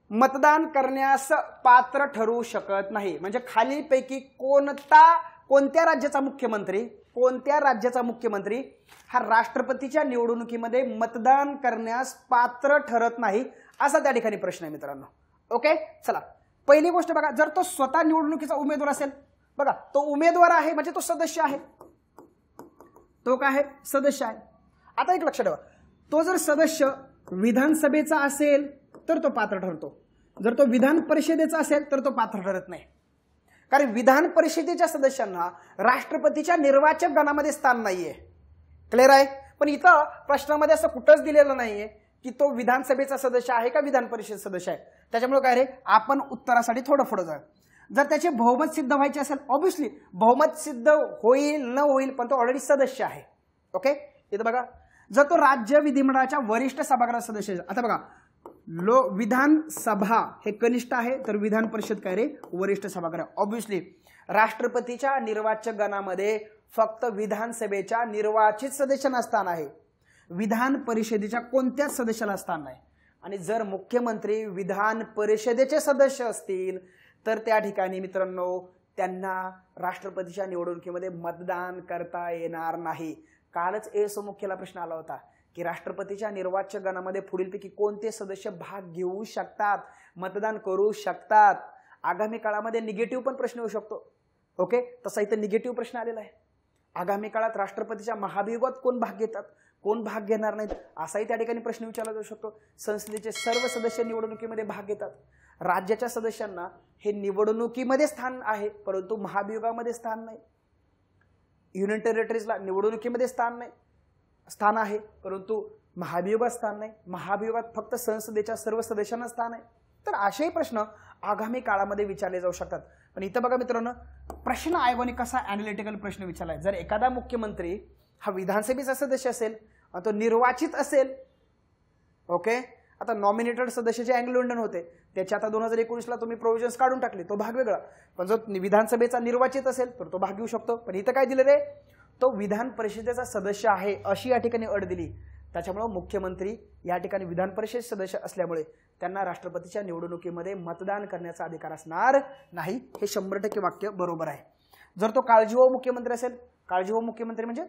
Speaker 1: मतदान करण्यास पात्र ठरू शकत नाही. म्हणजे खालीपैकी कोणत्या राज्याचा मुख्यमंत्री हा राष्ट्रपतीच्या निवडणुकीमध्ये मतदान करण्यास पात्र ठरत नाही, असा त्या ठिकाणी प्रश्न आहे मित्रांनो. ओके, चला पहिली गोष्ट बघा, जर तो स्वतः निवडणुकीचा उमेदवार असेल, बघा तो उमेदवार आहे म्हणजे तो सदस्य आहे, तो काय आहे, सदस्य आहे. आता एक लक्षात ठेवा, तो जर सदस्य विधानसभेचा असेल तर तो पात्र ठरतो, जर तो विधान परिषदेचा असेल तर तो पात्र ठरत नाही. कारण विधान परिषदेच्या सदस्यांना राष्ट्रपतीच्या निर्वाचक गणामध्ये स्थान नाहीये. क्लिअर आहे. पण इथं प्रश्नामध्ये असं कुठंच दिलेलं नाहीये की तो विधानसभेचा सदस्य आहे का विधान परिषद सदस्य आहे. त्याच्यामुळे काय रे, आपण उत्तरासाठी थोडं पुढे जाऊ. जर त्याचे बहुमत सिद्ध व्हायचे असेल, ऑब्व्हियसली बहुमत सिद्ध होईल न होईल, पण तो ऑलरेडी सदस्य आहे. ओके, इथं बघा, जर तो राज्य विधिमंडळाच्या वरिष्ठ सभागृहाचा सदस्य, आता बघा विधानसभा हे कनिष्ठ आहे, तर विधान परिषद काय रे, वरिष्ठ सभागृह. ऑब्व्हियसली राष्ट्रपतीच्या निर्वाचक गणामध्ये फक्त विधानसभेच्या निर्वाचित सदस्यांना स्थान आहे, विधान परिषदेच्या कोणत्याच सदस्याला स्थान नाही. आणि जर मुख्यमंत्री विधान परिषदेचे सदस्य असतील तर त्या ठिकाणी मित्रांनो त्यांना राष्ट्रपतीच्या निवडणुकीमध्ये मतदान करता येणार नाही. कालच मुख्यला प्रश्न आला होता की राष्ट्रपतीच्या निर्वाचक गणामध्ये पुढीलपैकी कोणते सदस्य भाग घेऊ शकतात, मतदान करू शकतात. आगामी काळामध्ये निगेटिव्ह पण प्रश्न येऊ शकतो. ओके, तसा इथं निगेटिव्ह प्रश्न आलेला आहे. आगामी काळात राष्ट्रपतीच्या महाभियोगात कोण भाग घेतात, कोण भाग घेणार नाहीत, असाही त्या ठिकाणी प्रश्न विचारला जाऊ शकतो. संसदेचे सर्व सदस्य निवडणुकीमध्ये भाग घेतात. राज्याच्या सदस्यांना हे निवडणुकीमध्ये स्थान आहे, परंतु महाभियोगामध्ये स्थान नाही. युनियन टेरिटरीजला निवडणुकीमध्ये स्थान आहे, परंतु महाभियोगात स्थान नाही. महाभियोगात फक्त संसदेच्या सर्व सदस्यांना स्थान आहे. तर असेही प्रश्न आगामी काळामध्ये विचारले जाऊ शकतात. पण इथं बघा मित्रांनो, प्रश्न आयोगाने कसा अॅनालिटिकल प्रश्न विचारलाय. जर एखादा मुख्यमंत्री हा विधानसभेचा सदस्य असेल आणि तो निर्वाचित असेल, ओके, आता नॉमिनेटेड सदस्य जे अँग्लो इंडियन होते त्याच्या आता 2019ला तुम्ही प्रोव्हिजन्स काढून टाकले, तो भाग वेगळा. पण जो विधानसभेचा निर्वाचित असेल तर तो भाग घेऊ शकतो. पण इथं काय दिलं रे, तो विधान परिषदेचा सदस्य आहे अशी या ठिकाणी अट दिली. त्याच्यामुळे मुख्यमंत्री या ठिकाणी विधान परिषद सदस्य असल्यामुळे त्यांना राष्ट्रपतीच्या निवडणुकीमध्ये मतदान करण्याचा अधिकार असणार नाही. हे 100% वाक्य बरोबर आहे. जर तो काळजीवाहू मुख्यमंत्री असेल, काळजीवाहू मुख्यमंत्री म्हणजे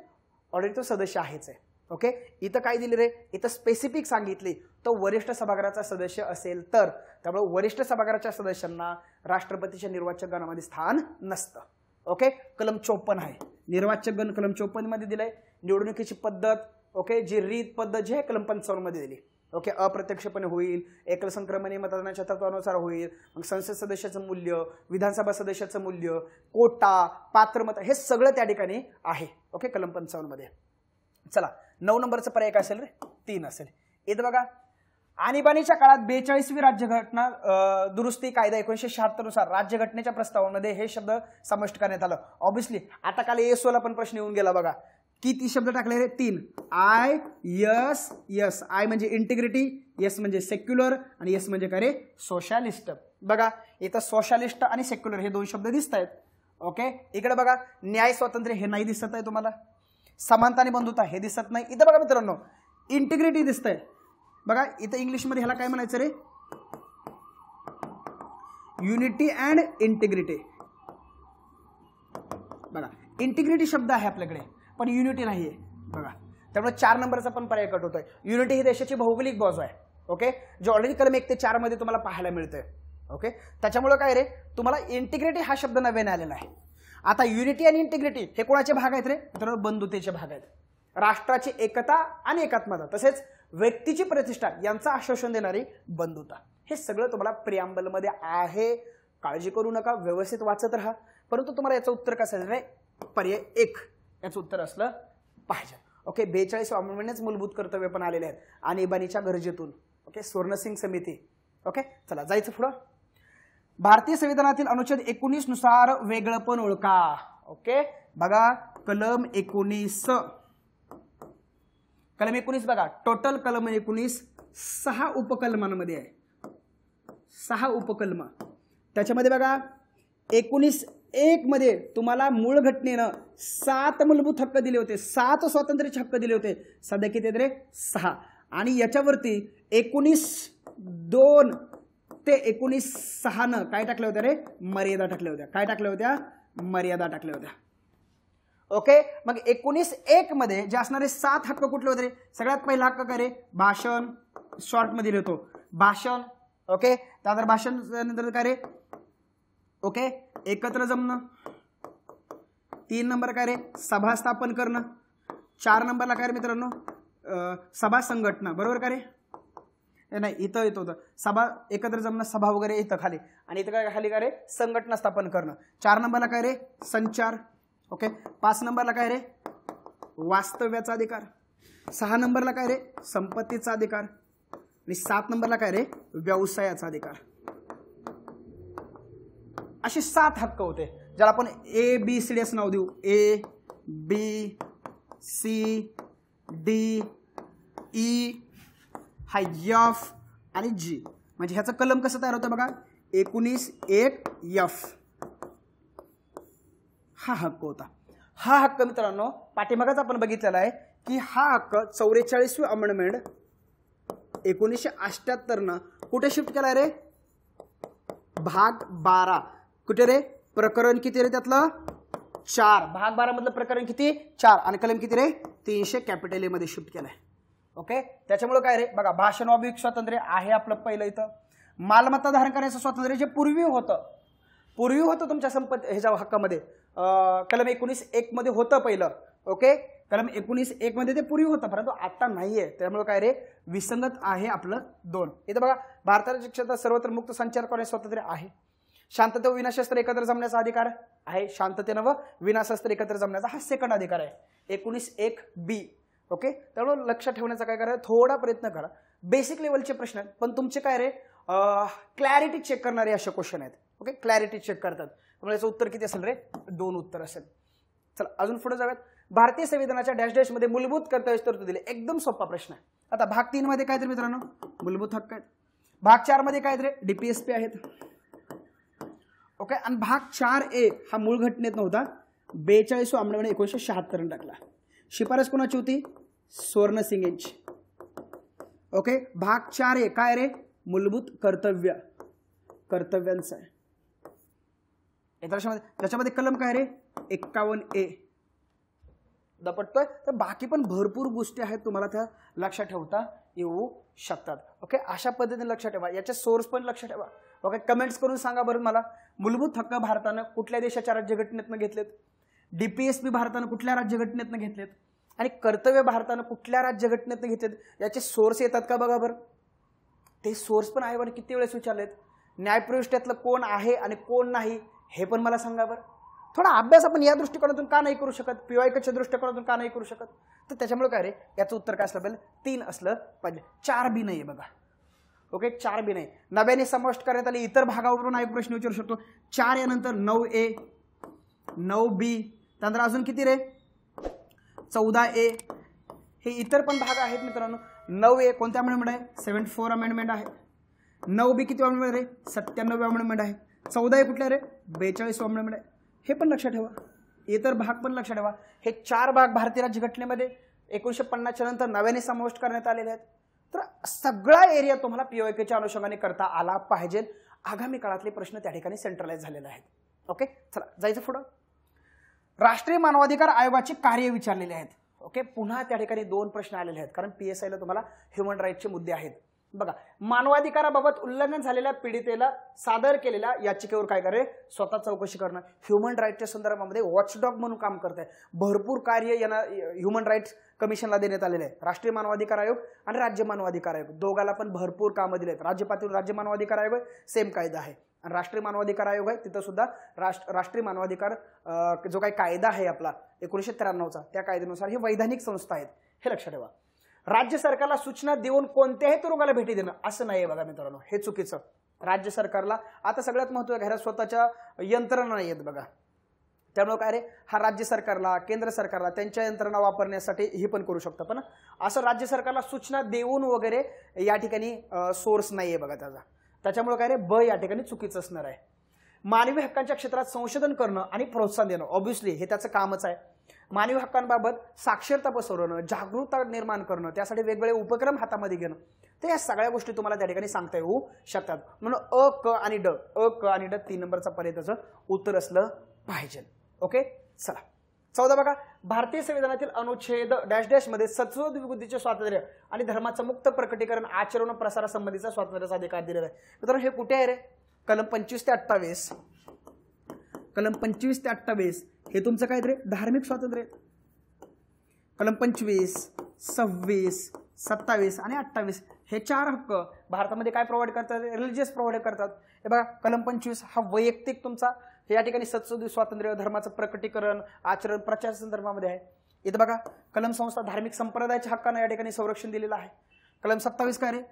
Speaker 1: ऑलरेडी तो सदस्य आहेच आहे. ओके, इथं काय दिले रे, इथं स्पेसिफिक सांगितले तो वरिष्ठ सभागृहाचा सदस्य असेल तर, त्यामुळे वरिष्ठ सभागृहाच्या सदस्यांना राष्ट्रपतीच्या निर्वाचक गणामध्ये स्थान नसतं. ओके, कलम 54 आहे निर्वाचक गण, कलम 54 मध्ये दिलंय. निवडणुकीची पद्धत, ओके, जी रीत पद्धत जी आहे कलम 55 मध्ये दिली. ओके, अप्रत्यक्षपणे होईल, एकल संक्रमणी मतदानाच्या तत्वानुसार होईल. मग संसद सदस्याचं मूल्य, विधानसभा सदस्याचं मूल्य, कोटा, पात्रमत, हे सगळं त्या ठिकाणी आहे. ओके, कलम 55 मध्ये. चला 9 नंबरचा पर्याय काय असेल रे, 3 असेल. इथं बघा, आणीबाणीच्या काळात 42वी राज्यघटना दुरुस्ती कायदा 1976 नुसार राज्यघटनेच्या प्रस्तावामध्ये हे शब्द समाविष्ट करण्यात आलं. ऑब्व्हियसली आता काल एसओला पण प्रश्न येऊन गेला बघा किती शब्द टाकले रे? 3. I S yes. आय म्हणजे इंटिग्रिटी, यस म्हणजे सेक्युलर आणि यस म्हणजे काय रे? सोशलिस्ट. बघा इथं सोशलिस्ट आणि सेक्युलर हे 2 शब्द दिसत आहेत. ओके, इकडे बघा न्याय स्वातंत्र्य हे नाही दिसत आहे तुम्हाला. समानता आणि बंधुता हे दिसत नाही. इथं बघा मित्रांनो इंटिग्रिटी दिसतंय. बघा इथं इंग्लिशमध्ये ह्याला काय म्हणायचं रे? Unity and integrity. बघा इंटिग्रिटी शब्द आहे आपल्याकडे पण युनिटी नाहीये. बघा त्यामुळे 4 नंबरचा पण पर्याय कट होतोय. युनिटी ही देशाची भौगोलिक बाजू आहे. ओके, जे ऑलरेडी कलम 1 ते 4 मध्ये तुम्हाला पाहायला मिळतंय. ओके, त्याच्यामुळे काय रे तुम्हाला इंटिग्रिटी हा शब्द नव्याने आलेला आहे. आता युनिटी आणि इंटिग्रिटी हे कोणाचे भाग आहेत रे? तर बंधुतेचे भाग आहेत. राष्ट्राची एकता आणि एकात्मता तसेच व्यक्तीची प्रतिष्ठा यांचं आश्वासन देणारी बंधुता. हे सगळं तुम्हाला प्रिअम्बल मध्ये आहे. काळजी करू नका, व्यवस्थित वाचत राहा. परंतु तुम्हाला याचं उत्तर कसं आहे रे? पर्याय 1 याचं उत्तर असलं पाहिजे. ओके, 42 अमेंडमेंट्स मूलभूत कर्तव्य पण आलेले आहेत आणीबाणीच्या गरजेतून. ओके, स्वर्णसिंग समिती. ओके, चला जायचं पुढं. भारतीय संविधानातील अनुच्छेद 19 नुसार वेगळेपण ओळखा. ओके, बघा कलम 19. कलम 19 बघा, टोटल कलम 19 6 उपकलमांमध्ये आहे. 6 उपकलम. त्याच्यामध्ये बघा 19(1) मध्ये तुम्हाला मूळ घटनेनं 7 मूलभूत हक्क दिले होते, 7 स्वातंत्र्याचे हक्क दिले होते. सध्या किती आहेत रे? 6. आणि याच्यावरती 19(2) ते 19(6) काय टाकल्या होत्या रे? मर्यादा टाकल्या होत्या. काय टाकल्या होत्या? मर्यादा टाकल्या होत्या. ओके, मग 19(1) मध्ये जे असणारे 7 हक्क कुठले होते रे? सगळ्यात पहिला हक्क काय रे? भाषण. शॉर्ट मध्ये लिहितो भाषण. ओके, त्यानंतर भाषण नंतर काय रे? ओके, एकत्र जमणं. 3 नंबर काय रे? सभा स्थापन करणं. 4 नंबरला काय रे मित्रांनो? सभा संघटना. बरोबर का रे? नाही, इथं येत होतं सभा एकत्र जमणं, सभा वगैरे इथं खाली. आणि इथं काय खाली काय रे? संघटना स्थापन करणं. 4 नंबरला काय रे? संचार. ओके, 5 नंबरला काय रे? वास्तव्याचा अधिकार. 6 नंबरला काय रे? संपत्तीचा अधिकार. आणि 7 नंबरला काय रे? व्यवसायाचा अधिकार. असे 7 हक्क होते ज्याला आपण ABCD असं नाव देऊ. ABCD हा F आणि G. म्हणजे ह्याचं कलम कसं तयार होतं बघा? 19(1) F हा हक्क होता. हा हक्क मित्रांनो पाठीमागच आपण बघितलेला आहे की हा हक्क 44वी अमेंडमेंट 1978 कुठे शिफ्ट केलाय रे? भाग 12. कुठे रे? प्रकरण किती रे त्यातलं? 4. भाग 12 मधलं प्रकरण किती? 4. आणि कलम किती रे? 300 कॅपिटल ए मध्ये शिफ्ट केलाय. ओके, त्याच्यामुळे काय रे बघा, भाषण वाभिक स्वातंत्र्य आहे आपलं पहिलं. इथं मालमत्ता धारण करण्याचं स्वातंत्र्य जे पूर्वी होतं तुमच्या संपत्ती ह्याच्या हक्कामध्ये कलम 19(1) मध्ये होतं पहिलं. ओके, कलम 19(1) मध्ये ते पूर्वी होतं परंतु आता नाहीये. त्यामुळे काय रे? विसंगत आहे आपलं 2. इथं बघा, भारताच्या क्षेत्रात सर्वत्र मुक्त संचार करण्याचे स्वातंत्र्य आहे. शांतता व विनाशस्त्र एकत्र जमण्याचा अधिकार आहे. शांततेनं व विनाशस्त्र एकत्र जमण्याचा हा सेकंड अधिकार आहे 19(1)B. ओके, त्यामुळे लक्षात ठेवण्याचा काय करा, थोडा प्रयत्न करा. बेसिक लेवलचे प्रश्न आहेत पण तुमचे काय रे? क्लॅरिटी चेक करणारे असे क्वेश्चन आहेत. ओके, क्लॅरिटी चेक करतात. त्यामुळे याचं उत्तर किती असेल रे? 2 उत्तर असेल. चला अजून पुढे जाऊयात. भारतीय संविधानाच्या डॅश मध्ये मूलभूत कर्तव्य तरतूद दिले. एकदम सोपा प्रश्न आहे. आता भाग 3 मध्ये काय तर मित्रांनो? मूलभूत हक्क आहेत. भाग 4 मध्ये काय रे? DPSP आहेत. ओके, आणि भाग 4A हा मूळ घटनेत नव्हता. 42वा अमेंडमेंट 1976 टाकला. शिफारस कोणाची होती? स्वर्णसिंग यांची. ओके, भाग 4A काय रे? मूलभूत कर्तव्यांचा आहे. त्याच्यामध्ये कलम काय रे? 51A दपटतोय. तर बाकी पण भरपूर गोष्टी आहेत तुम्हाला त्या लक्षात ठेवता येऊ शकतात. ओके, अशा पद्धतीने लक्षात ठेवा. याचे सोर्स पण लक्षात ठेवा. ओके, कमेंट्स करून सांगा बरं मला, मूलभूत हक्क भारतानं कुठल्या देशाच्या राज्यघटनेतनं घेतलेत? DPSP भारतानं कुठल्या राज्यघटनेतनं घेतलेत? आणि कर्तव्य भारतानं कुठल्या राज्यघटनेतनं घेतलेत? याचे सोर्स येतात का बघा बरं. ते सोर्स पण आहे बरं. किती वेळेस विचारलेत? न्यायप्रविष्ट्यातलं कोण आहे आणि कोण नाही हे पण मला सांगा बरं. थोडा अभ्यास आपण या दृष्टिकोनातून का नाही करू शकत? PYQच्या दृष्टिकोनातून का नाही करू शकत? तर त्याच्यामुळे काय रे? याचं उत्तर काय असलं पाहिजे? 3 असलं पाहिजे. 4B नाही बघा. ओके, 4B नाही. नव्याने समाविष्ट करण्यात आले इतर भागावरून एक प्रश्न विचारू शकतो. 4 यानंतर 9A 9B त्यानंतर अजून किती रे? 14A, हे इतर पण भाग आहेत मित्रांनो. 9A कोणत्या अमेंडमेंट आहे? 74 अमेंडमेंट आहे. 9B किती अमेंडमेंट आहे? 97 अमेंडमेंट आहे. 14A कुठल्या रे? 42 अमेंडमेंट आहे. हे पण लक्षात ठेवा, इतर भाग पण लक्षात ठेवा. हे 4 भाग भारतीय राज्यघटनेमध्ये 1950च्या नंतर नव्याने समाविष्ट करण्यात आलेले आहेत. तर सगळा एरिया तुम्हाला पीओकेच्या अनुषंगाने करता आला पाहिजे. आगामी काळातले प्रश्न त्या ठिकाणी सेंट्रलाइज झालेले आहेत. ओके, चला जायचं पुढं. राष्ट्रीय मानवाधिकार आयोगाची कार्य विचारलेले आहेत. ओके, पुन्हा त्या ठिकाणी 2 प्रश्न आलेले आहेत, कारण पीएसआयला तुम्हाला ह्युमन राईटचे मुद्दे आहेत. बघा, मानवाधिकाराबाबत उल्लंघन झालेल्या पीडितेला सादर केलेल्या याचिकेवर काय करे? स्वतः चौकशी करणं. ह्युमन राईटच्या संदर्भामध्ये वॉचडॉग म्हणून काम करत आहे. भरपूर कार्य यांना ह्युमन राईट्स कमिशनला देण्यात आलेले आहे. राष्ट्रीय मानवाधिकार आयोग आणि राज्य मानवाधिकार आयोग दोघाला पण भरपूर कामं दिले आहेत. राज्य पातळीवर राज्य मानवाधिकार आयोग सेम कायदा आहे, आणि राष्ट्रीय मानवाधिकार आयोग आहे तिथं सुद्धा राष्ट्रीय मानवाधिकार जो काही कायदा आहे आपला 1993चा, त्या कायद्यानुसार ही वैधानिक संस्था आहेत. हे लक्षात ठेवा. राज्य सरकारला सूचना देऊन कोणत्याही तुरुंगाला भेटी देणं असं नाही बघा मित्रांनो, हे चुकीचं. राज्य सरकारला आता सगळ्यात महत्त्वाचं घरात स्वतःच्या यंत्रणा नाही आहेत बघा, त्यामुळे काय रे, हा राज्य सरकारला केंद्र सरकारला त्यांच्या यंत्रणा वापरण्यासाठी हे पण करू शकतं. पण असं राज्य सरकारला सूचना देऊन वगैरे या ठिकाणी सोर्स नाहीये बघा त्याचा. त्याच्यामुळे काय रे, ब या ठिकाणी चुकीचं असणार आहे. मानवी हक्कांच्या क्षेत्रात संशोधन करणं आणि प्रोत्साहन देणं, ऑब्व्हियसली हे त्याचं कामच आहे. मानवी हक्कांबाबत साक्षरता पसरवणं, जागरूकता निर्माण करणं, त्यासाठी वेगवेगळे उपक्रम हातामध्ये घेणं, तर या सगळ्या गोष्टी तुम्हाला त्या ठिकाणी सांगता येऊ शकतात. म्हणून अ, क आणि ड, अ, क आणि ड 3 नंबरचा पर्याय त्याचं उत्तर असलं पाहिजे. ओके, चला 14 बघा. भारतीय संविधानातील अनुच्छेद डॅश डॅश मध्ये सत्सद विबुद्धीचे स्वातंत्र्य आणि धर्माचं मुक्त प्रकटीकरण, आचरण, प्रसारासंबंधीचा स्वातंत्र्याचा अधिकार दिलेला आहे. मित्रांनो हे कुठे आहे रे? कलम 25 ते 28. कलम 25 ते 28 हे तुमचं काय रे? धार्मिक स्वातंत्र्य. कलम 25, 26, 27 आणि 28 हे 4 हक्क भारतामध्ये काय प्रोव्हाइड करतात? रिलिजियस प्रोव्हाइड करतात. हे बघा, कलम 25 हा वैयक्तिक तुमचा या ठिकाणी सत्सद स्वातंत्र्य, धर्माचं प्रकटीकरण, आचरण, प्रचार संदर्भामध्ये आहे. इथं बघा, कलम संस्था धार्मिक संप्रदायाच्या हक्कांना या ठिकाणी संरक्षण दिलेलं आहे. कलम 27 काय रे?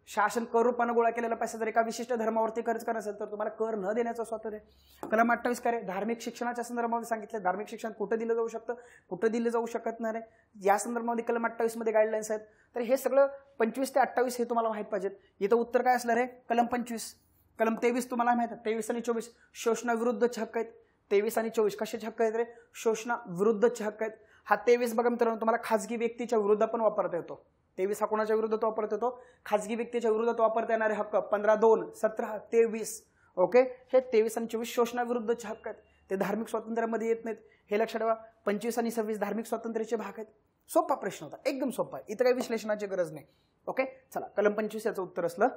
Speaker 1: शासन कर रूपानं गोळा केलेला पैसा जर एका विशिष्ट धर्मावरती खर्च करत असेल तर तुम्हाला कर न देण्याचं स्वातंत्र्य. कलम 28 काय रे? धार्मिक शिक्षणाच्या संदर्भामध्ये सांगितलं धार्मिक शिक्षण कुठं दिलं जाऊ शकतं, कुठं दिलं जाऊ शकत नाही, या संदर्भामध्ये कलम 28 मध्ये गाईडलाईन्स आहेत. तर हे सगळं 25 ते 28 हे तुम्हाला माहित पाहिजे. इथं उत्तर काय असलं रे? कलम 25. कलम 23 तुम्हाला माहित आहे, 23 आणि 24 शोषणाविरुद्धचे हक्क आहेत. 23 आणि 24 कशाचे हक्क आहेत रे? शोषणाविरुद्धचे हक्क आहेत. हा 23 बघा मित्रांनो तुम्हाला खाजगी व्यक्तीच्या विरुद्ध पण वापरता येतो. 23 हा कोणाच्या विरोधात वापरता येतो? खाजगी व्यक्तीच्या विरोधात वापरता येणारे हक्क 15, 2, 17, 23. ओके, हे 23 आणि 24 शोषणाविरुद्धचे हक्क आहेत. ते धार्मिक स्वातंत्र्यामध्ये येत नाहीत, हे लक्षात ठेवा. 25 आणि 26 धार्मिक स्वातंत्र्याचे भाग आहेत. सोपा प्रश्न होता, एकदम सोपा आहे, इथं काही विश्लेषणाची गरज नाही. ओके, चला कलम 25 याचं उत्तर असलं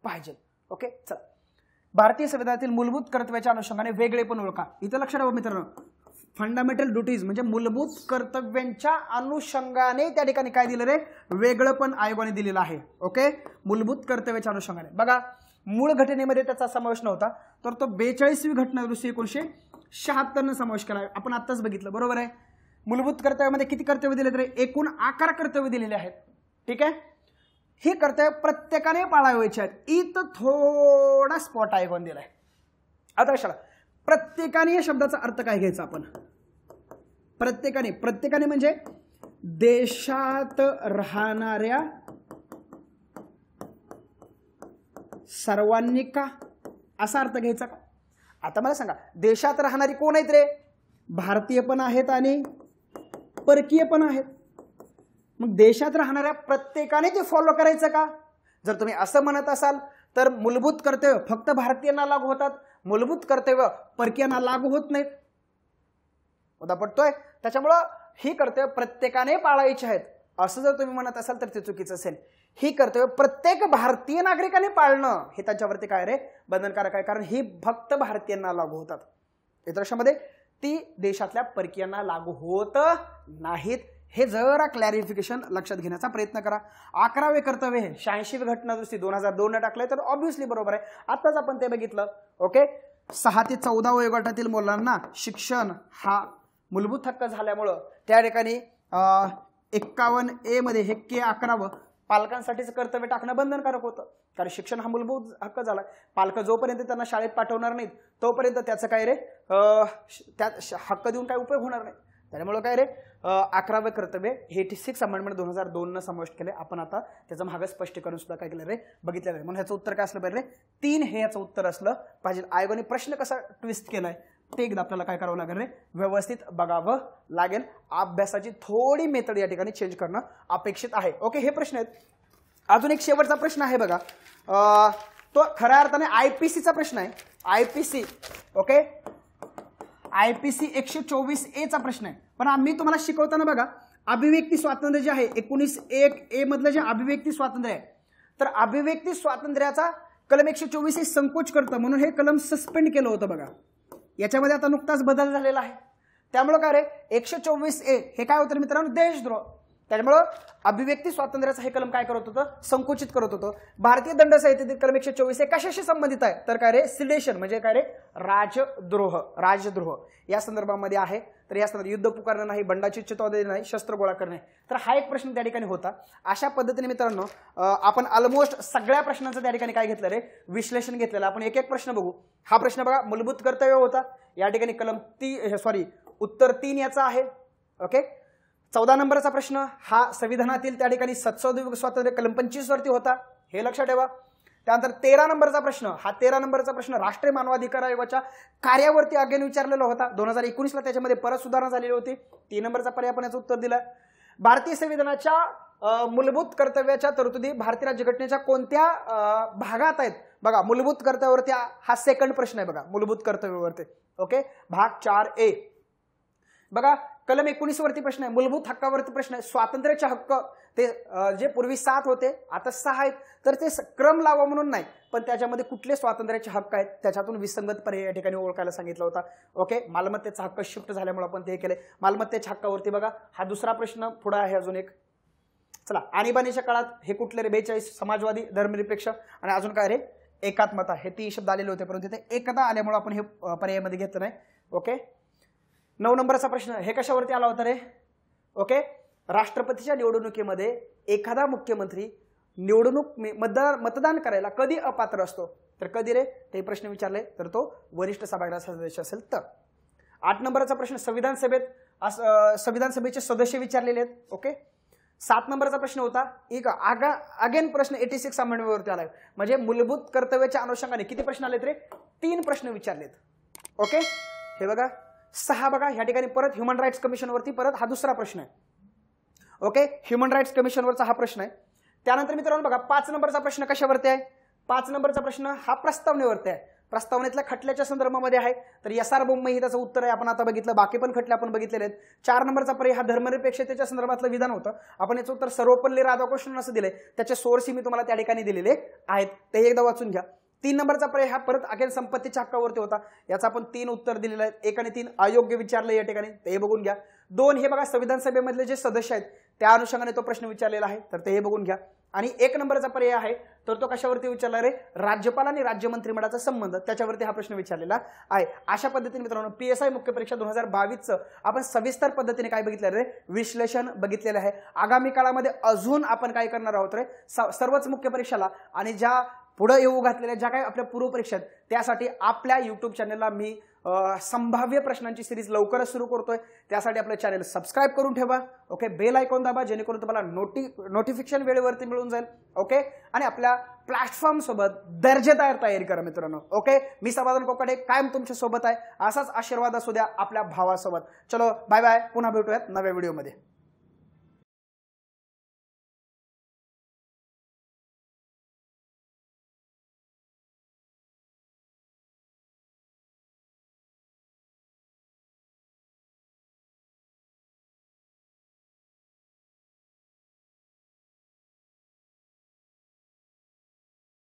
Speaker 1: पाहिजे. ओके, चला. भारतीय संविधानातील मूलभूत कर्तव्याच्या अनुषंगाने वेगळे पण ओळखा. इथं लक्षात ठेवा मित्रांनो, फंडामेंटल ड्युटीज म्हणजे मूलभूत कर्तव्यांच्या अनुषंगाने त्या ठिकाणी काय दिलं रे? वेगळं पण आयोगाने दिलेलं आहे. ओके, मूलभूत कर्तव्याच्या अनुषंगाने बघा, मूळ घटनेमध्ये त्याचा समावेश नव्हता, तर तो 42वी घटना दुरुस्ती 1976 समावेश केला. आपण आत्ताच बघितलं, बरोबर आहे. मूलभूत कर्तव्यामध्ये किती कर्तव्य दिलेत रे? एकूण 11 कर्तव्य दिलेले आहेत. ठीक आहे, ही कर्तव्य प्रत्येकाने पाळावायची आहेत. इथं थोडा स्पॉट आयोगाने दिलाय. आता कशाला प्रत्येकाने या शब्दाचा अर्थ काय घ्यायचा आपण? प्रत्येकाने, प्रत्येकाने म्हणजे देशात राहणाऱ्या सर्वांनी का, असा अर्थ घ्यायचा का? आता मला सांगा, देशात राहणारी कोण आहेत रे? भारतीय पण आहेत आणि परकीय पण आहेत. मग देशात राहणाऱ्या प्रत्येकाने ते फॉलो करायचं का? जर तुम्ही असं म्हणत असाल तर मूलभूत कर्तव्य फक्त भारतीयांना लागू होतात, मूलभूत कर्तव्य परकीयांना लागू होत नाहीत. मुद्दा पडतोय? त्याच्यामुळं ही कर्तव्य प्रत्येकाने पाळायची आहेत असं जर तुम्ही म्हणत असाल तर ते चुकीचं असेल. ही कर्तव्य प्रत्येक भारतीय नागरिकाने पाळणं हे त्यांच्यावरती काय रे? बंधनकारक आहे, कारण ही फक्त भारतीयांना लागू होतात. इतरांमध्ये ती देशातल्या परकीयांना लागू होत नाहीत. हे जरा क्लॅरिफिकेशन लक्षात घेण्याचा प्रयत्न करा. 11वे कर्तव्य हे 86वी घटना दुरुस्ती 2002 टाकलंय, तर ऑब्व्हियसली बरोबर आहे. आताच आपण ते बघितलं. ओके, 6 ते 14 वयोगटातील मुलांना शिक्षण हा मूलभूत हक्क झाल्यामुळं त्या ठिकाणी 51A मध्ये हे के 11 पालकांसाठीच कर्तव्य टाकणं बंधनकारक होतं, कारण शिक्षण हा मूलभूत हक्क झाला. पालक जोपर्यंत त्यांना शाळेत पाठवणार नाहीत तोपर्यंत त्याचं काय रे, त्यात हक्क देऊन काय उपयोग होणार नाही. त्यामुळे काय रे 11वे कर्तव्य हे 86 अमेंडमेंट 2002 समाविष्ट केले. आपण आता त्याचं मागे स्पष्टीकरण सुद्धा काय केलं रे बघितलेलं आहे. म्हणून ह्याचं उत्तर काय असलं पाहिजे रे 3 हे याचं उत्तर असलं पाहिजे. आयोगाने प्रश्न कसा ट्विस्ट केलाय ते एकदा आपल्याला काय करावं लागेल रे व्यवस्थित बघावं लागेल. अभ्यासाची थोडी मेथड या ठिकाणी चेंज करणं अपेक्षित आहे. ओके हे प्रश्न आहेत. अजून एक शेवटचा प्रश्न आहे बघा, तो खऱ्या अर्थाने आयपीसीचा प्रश्न आहे. आयपीसी ओके आयपीसी 124A चा प्रश्न आहे. पण आम्ही तुम्हाला शिकवताना बघा अभिव्यक्ती स्वातंत्र्य जे आहे 19(1)A मधलं जे अभिव्यक्ती स्वातंत्र्य आहे तर अभिव्यक्ती स्वातंत्र्याचा कलम 124 हे संकोच करतं म्हणून हे कलम सस्पेंड केलं होतं बघा. याच्यामध्ये आता नुकताच बदल झालेला आहे. त्यामुळे काय रे 124A हे काय होतं मित्रांनो देशद्रोह. त्यामुळे अभिव्यक्ती स्वातंत्र्याचं हे कलम काय करत होतं संकुचित करत होतं. भारतीय दंड संहितेतील कलम 124 हे कशाशी संबंधित आहे तर काय रे सिडेशन म्हणजे काय रे राजद्रोह या संदर्भामध्ये आहे. तर या संदर्भात युद्ध पुकारणं नाही, बंडाची चितवा देणे नाही, शस्त्र गोळा करणे. तर हा एक प्रश्न त्या ठिकाणी होता. अशा पद्धतीने मित्रांनो आपण ऑलमोस्ट सगळ्या प्रश्नांचं त्या ठिकाणी काय घेतलं रे विश्लेषण घेतलेलं. आपण एक एक प्रश्न बघू. हा प्रश्न बघा मूलभूत कर्तव्य होता. या ठिकाणी उत्तर 3 याचा आहे. ओके 14 नंबरचा प्रश्न हा संविधानातील त्या ठिकाणी सत्सौद्योगिक स्वातंत्र्य कलम 25 वरती होता, हे लक्षात ठेवा. त्यानंतर 13 नंबरचा प्रश्न हा 13 नंबरचा प्रश्न राष्ट्रीय मानवाधिकार आयोगाच्या कार्यावरती अगेन विचारलेला होता. 2019ला त्याच्यामध्ये परत सुधारणा झालेली होती. 3 नंबरचा पर्याय आपण याचं उत्तर दिलं. भारतीय संविधानाच्या मूलभूत कर्तव्याच्या तरतुदी भारतीय राज्यघटनेच्या कोणत्या भागात आहेत बघा. मूलभूत कर्तव्यावरती हा सेकंड प्रश्न आहे बघा मूलभूत कर्तव्यावरती. ओके भाग 4A बघा कलम 19 वरती प्रश्न आहे. मूलभूत हक्कावरती प्रश्न आहे. स्वातंत्र्याचे हक्क ते जे पूर्वी 7 होते आता 6 आहेत. तर ते क्रम लावा म्हणून नाही पण त्याच्यामध्ये कुठले स्वातंत्र्याचे हक्क आहेत त्याच्यातून विसंगत पर्याय या ठिकाणी ओळखायला सांगितलं होता. ओके मालमत्तेचा हक्क शिफ्ट झाल्यामुळे आपण ते केले. मालमत्तेच्या हक्कावरती बघा हा दुसरा प्रश्न पुढे आहे. अजून एक चला आणीबाणीच्या काळात हे कुठले रे 42 समाजवादी धर्मनिरपेक्ष आणि अजून काय रे एकात्मता हे 3 शब्द आलेले होते परंतु ते एकदा आल्यामुळे आपण हे पर्यायामध्ये घेतलं नाही. ओके 9 नंबरचा प्रश्न हे कशावरती आला होता रे. ओके राष्ट्रपतीच्या निवडणुकीमध्ये एखादा मुख्यमंत्री मतदान करायला कधी अपात्र असतो तर कधी रे ते प्रश्न विचारले तर तो वरिष्ठ सभागृहाचा सदस्य असेल तर. 8 नंबरचा प्रश्न संविधान सभेचे सदस्य विचारलेले आहेत. ओके 7 नंबरचा प्रश्न होता एक अगेन प्रश्न 86 अमेंडमेंटवरती आलाय म्हणजे मूलभूत कर्तव्याच्या अनुषंगाने किती प्रश्न आलेत रे 3 प्रश्न विचारलेत. ओके हे बघा 6 बघा ह्या ठिकाणी परत ह्युमन राईट्स कमिशनवरती परत हा दुसरा प्रश्न आहे. ओके ह्युमन राईट्स कमिशनवरचा हा प्रश्न आहे. त्यानंतर मित्रांनो बघा 5 नंबरचा प्रश्न कशावरती आहे. 5 नंबरचा प्रश्न हा प्रस्तावनेवरती आहे. प्रस्तावनेतल्या खटल्याच्या संदर्भामध्ये आहे. तर SR बोम्मई हे त्याचं उत्तर आहे आपण आता बघितलं. बाकी पण खटले आपण बघितलेले आहेत. 4 नंबरचा पर्याय हा धर्मनिरपेक्षतेच्या संदर्भातलं विधान होतं. आपण याचं उत्तर सर्वपल्ली राधाकृष्णन असं दिलंय. त्याचे सोर्सही मी तुम्हाला त्या ठिकाणी दिलेले आहेत ते एकदा वाचून घ्या. 3 नंबरचा पर्याय हा परत अगेन संपत्तीच्या हक्कावरती होता. याचा आपण 3 उत्तर दिलेलं आहे. 1 आणि 3 अयोग्य विचारलं या ठिकाणी ते बघून घ्या. 2 हे बघा संविधान सभेमधले जे सदस्य आहेत त्या अनुषंगाने तो प्रश्न विचारलेला आहे तर ते बघून घ्या. आणि 1 नंबरचा पर्याय आहे तर तो कशावरती विचारला रे राज्यपाल आणि राज्य मंत्रिमंडळाचा संबंध त्याच्यावरती हा प्रश्न विचारलेला आहे. अशा पद्धतीने मित्रांनो PSI मुख्य परीक्षा 2022 आपण सविस्तर पद्धतीने काय बघितलं रे विश्लेषण बघितलेलं आहे. आगामी काळामध्ये अजून आपण काय करणार आहोत रे सर्वच मुख्य परीक्षाला आणि ज्या पुढे येऊ घातलेल्या ज्या काही आपल्या पूर्व परीक्षा त्यासाठी आपल्या YouTube चॅनलला मी संभाव्य प्रश्नांची सिरीज लवकरच सुरू करतोय. त्यासाठी आपलं चॅनल सबस्क्राईब करून ठेवा. ओके बेल आयकॉन दाबा जेणेकरून तुम्हाला नोटिफिकेशन वेळेवरती मिळून जाईल. ओके आणि आपल्या प्लॅटफॉर्म सोबत दर्जेदार तयारी करा मित्रांनो. ओके मी समाधान कोकाटे कायम तुमच्या सोबत आहे. असाच आशीर्वाद असू द्या आपल्या भावासोबत. चलो बाय बाय पुन्हा भेटूयात नव्या व्हिडिओमध्ये.